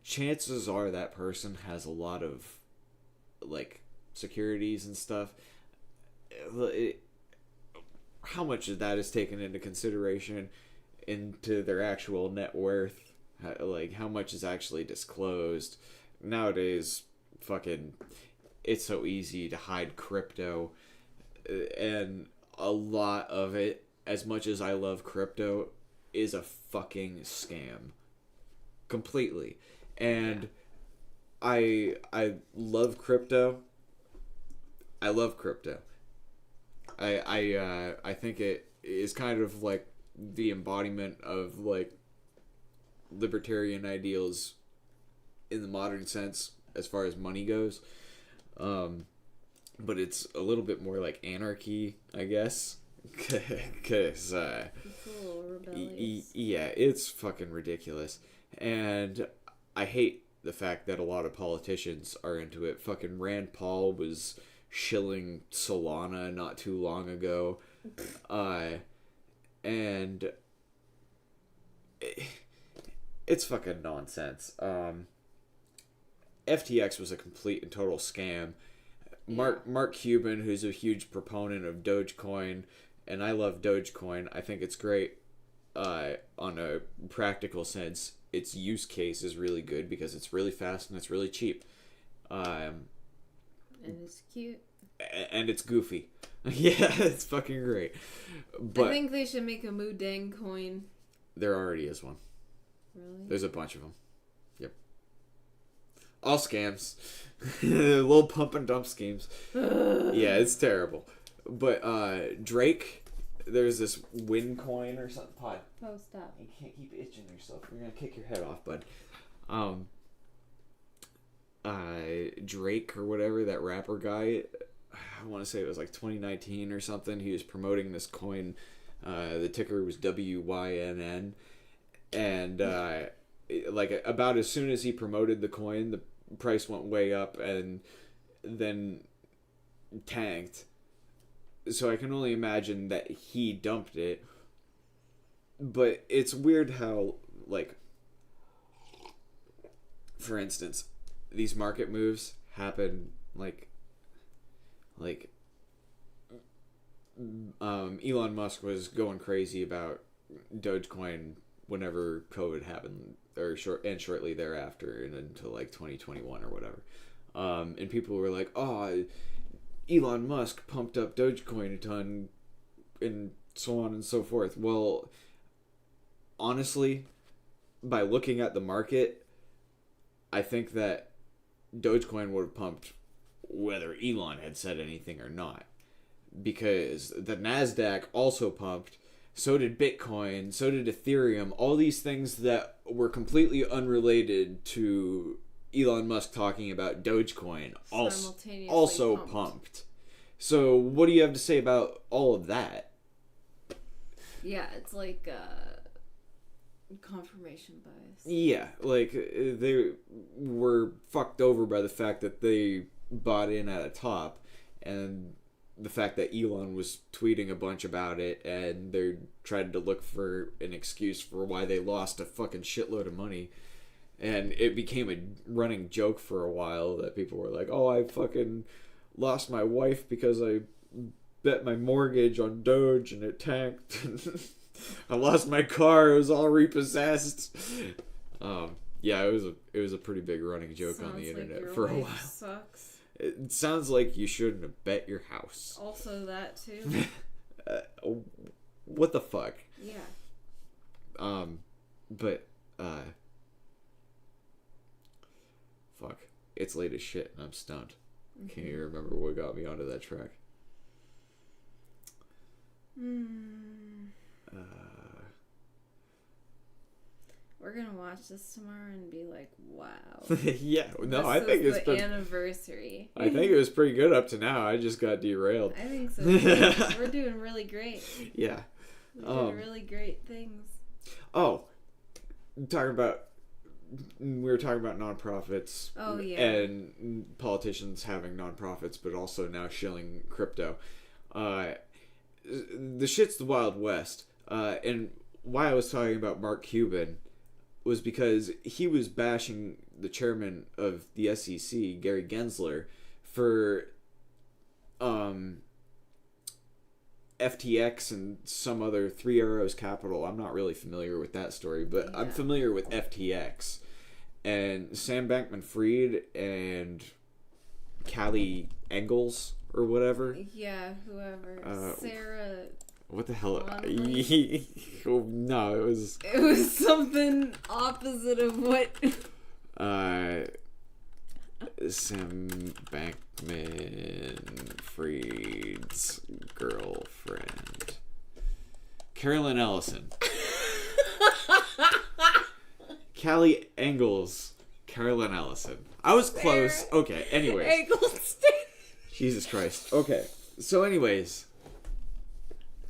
chances are that person has a lot of like securities and stuff. How much of that is taken into consideration into their actual net worth? Like, how much is actually disclosed? Nowadays, fucking, it's so easy to hide crypto. And a lot of it, as much as I love crypto, is a fucking scam. Completely. And I love crypto. I love crypto. I think it is kind of like the embodiment of like libertarian ideals in the modern sense as far as money goes. But it's a little bit more like anarchy, I guess. Because it's a little rebellious. Yeah, it's fucking ridiculous. And I hate the fact that a lot of politicians are into it. Fucking Rand Paul was shilling Solana not too long ago. And it's fucking nonsense. FTX was a complete and total scam. Mark Cuban, who's a huge proponent of Dogecoin, and I love Dogecoin. I think it's great on a practical sense. Its use case is really good because it's really fast and it's really cheap. And it's cute. And it's goofy. Yeah, it's fucking great. But I think they should make a Mudang coin. There already is one. Really? There's a bunch of them. Yep. All scams. Little pump and dump schemes. Yeah, it's terrible. But Drake, there's this win coin or something. Pod. Oh, stop. You can't keep itching yourself. You're going to kick your head off, bud. Drake or whatever, that rapper guy, I want to say it was like 2019 or something. He was promoting this coin. The ticker was WYNN. And like about as soon as he promoted the coin, the price went way up and then tanked. So I can only imagine that he dumped it. But it's weird how, like, for instance, these market moves happen like Elon Musk was going crazy about Dogecoin whenever COVID happened, or shortly thereafter, and until like 2021 or whatever. And people were like, "Oh, Elon Musk pumped up Dogecoin a ton," and so on and so forth. Well, honestly, by looking at the market, I think that Dogecoin would have pumped whether Elon had said anything or not, because the NASDAQ also pumped. So did Bitcoin. So did Ethereum. All these things that were completely unrelated to Elon Musk talking about Dogecoin also pumped. So what do you have to say about all of that? Yeah, it's like confirmation bias. Yeah, like they were fucked over by the fact that they bought in at a top, and the fact that Elon was tweeting a bunch about it, and they tried to look for an excuse for why they lost a fucking shitload of money. And it became a running joke for a while that people were like, oh, I fucking lost my wife because I bet my mortgage on Doge and it tanked. I lost my car, it was all repossessed. Yeah, it was a pretty big running joke on the internet for a while. Sucks. It sounds like you shouldn't have bet your house. Also that too. What the fuck? Yeah. But fuck. It's late as shit and I'm stunned. Mm-hmm. Can't even remember what got me onto that track. We're gonna watch this tomorrow and be like, "Wow." Yeah, no, I think it's the anniversary. I think it was pretty good up to now. I just got derailed. I think so. We're doing really great. Yeah, we're doing really great things. Oh, we were talking about nonprofits. Oh yeah, and politicians having nonprofits, but also now shilling crypto. The shit's the Wild West. And why I was talking about Mark Cuban was because he was bashing the chairman of the SEC, Gary Gensler, for FTX and some other Three Arrows Capital. I'm not really familiar with that story, but yeah. I'm familiar with FTX. And Sam Bankman-Fried and Callie Engels or whatever. Yeah, whoever. Sarah... What the hell? No, it was... It was something opposite of what... Sam Bankman-Fried's girlfriend. Carolyn Ellison. Callie Engels. Carolyn Ellison. I was close. Okay, anyways. Eggleston. Jesus Christ. Okay, so anyways...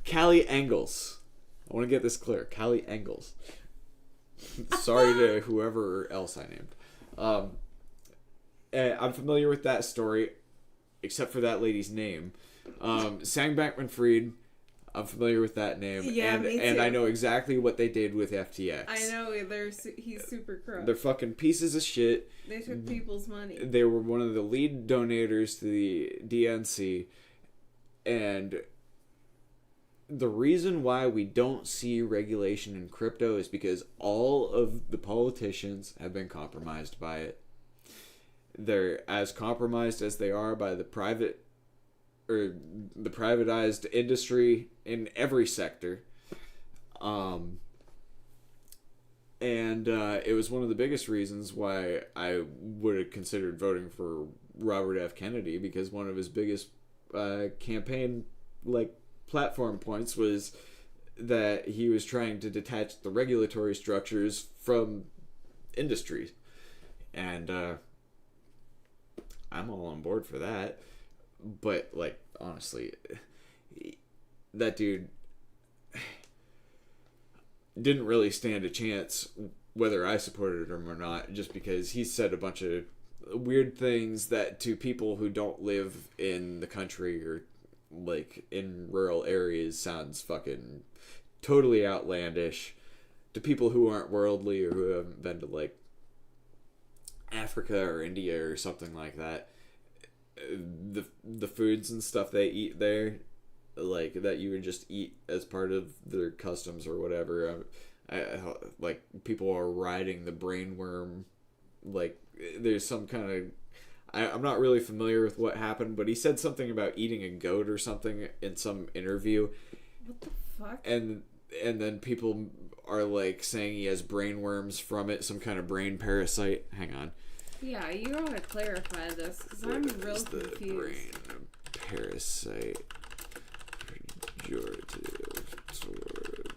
Callie Engels. I want to get this clear. Callie Engels. Sorry to whoever else I named. I'm familiar with that story, except for that lady's name. Sam Bankman-Fried. I'm familiar with that name. Yeah, me too. And I know exactly what they did with FTX. I know. He's super corrupt. They're fucking pieces of shit. They took people's money. They were one of the lead donators to the DNC. And... the reason why we don't see regulation in crypto is because all of the politicians have been compromised by it. They're as compromised as they are by the private or the privatized industry in every sector. And it was one of the biggest reasons why I would have considered voting for Robert F. Kennedy, because one of his biggest campaign platform points was that he was trying to detach the regulatory structures from industry. And I'm all on board for that. But, honestly, that dude didn't really stand a chance whether I supported him or not, just because he said a bunch of weird things that to people who don't live in the country or in rural areas sounds fucking totally outlandish. To people who aren't worldly or who haven't been to Africa or India or something like that, the foods and stuff they eat there, that you would just eat as part of their customs or whatever, people are riding the brainworm, there's some kind of... I'm not really familiar with what happened, but he said something about eating a goat or something in some interview. What the fuck? And then people are saying he has brainworms from it, some kind of brain parasite. Hang on. Yeah, you ought to clarify this, because I'm real confused. The brain parasite pejorative towards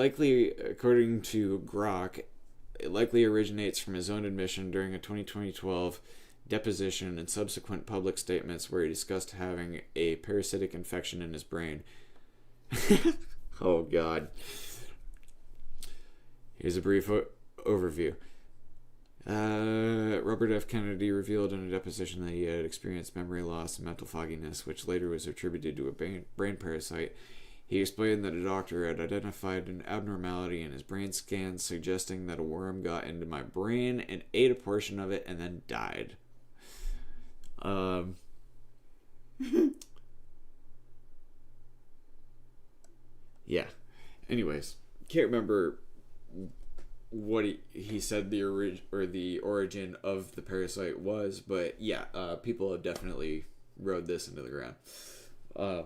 likely, according to Grok, it likely originates from his own admission during a 2012 deposition and subsequent public statements where he discussed having a parasitic infection in his brain. Oh, God. Here's a brief overview. Robert F. Kennedy revealed in a deposition that he had experienced memory loss and mental fogginess, which later was attributed to a brain parasite. He explained that a doctor had identified an abnormality in his brain scans, suggesting that a worm got into my brain and ate a portion of it and then died. Yeah. Anyways, can't remember what he said the origin of the parasite was, but yeah, people have definitely rode this into the ground. I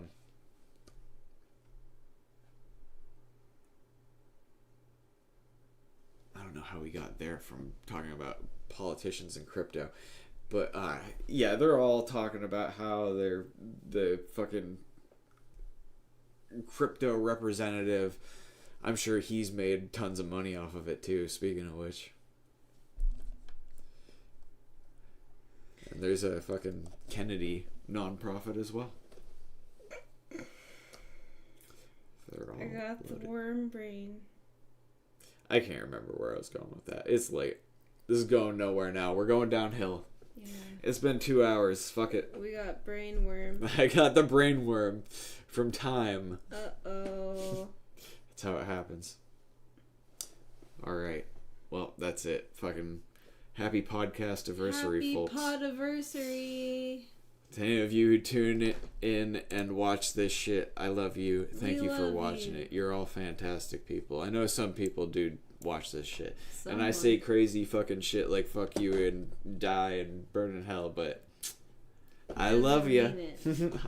don't know how we got there from talking about politicians and crypto, but yeah, they're all talking about how they're the fucking crypto representative. I'm sure he's made tons of money off of it too, speaking of which. And there's a fucking Kennedy nonprofit as well. I got loaded. The worm brain. I can't remember where I was going with that. It's late. This is going nowhere now. We're going downhill. Yeah. It's been 2 hours. Fuck it. We got brain worm. I got the brain worm from time. Uh-oh. That's how it happens. Alright. Well, that's it. Fucking happy podcast anniversary, folks. Happy podiversary. To any of you who tune in and watch this shit, I love you. Thank you for watching it. You're all fantastic people. I know some people do watch this shit. And I say crazy fucking shit like fuck you and die and burn in hell, but I love you.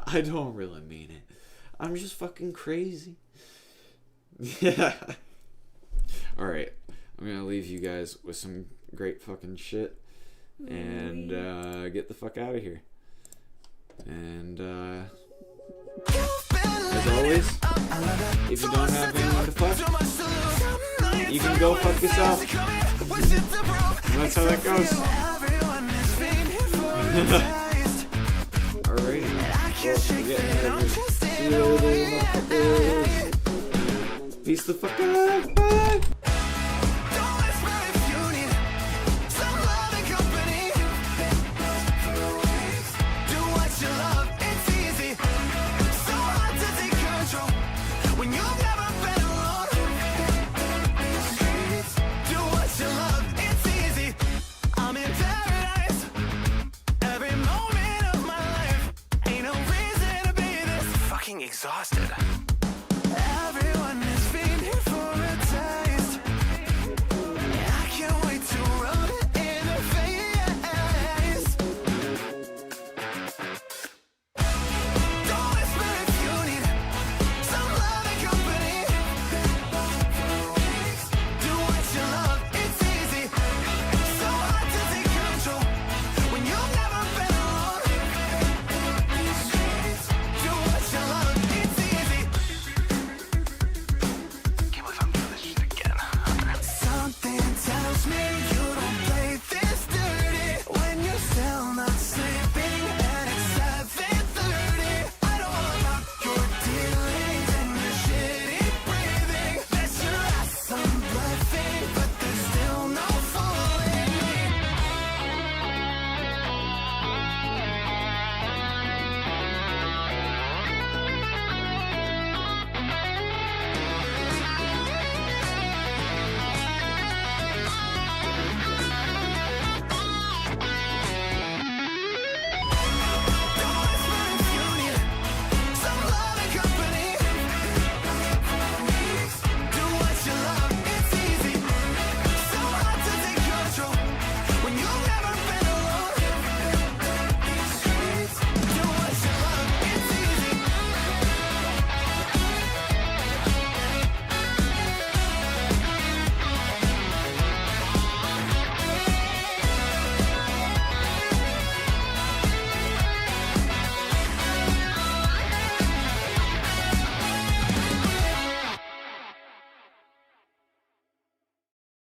I don't really mean it. I'm just fucking crazy. Yeah. Alright. I'm gonna leave you guys with some great fucking shit. And get the fuck out of here. And as always, if you don't have anyone to fuck, you can go fuck yourself. And that's how that goes. Alrighty. Well, see you later, motherfuckers. Peace the fuck out. Bye.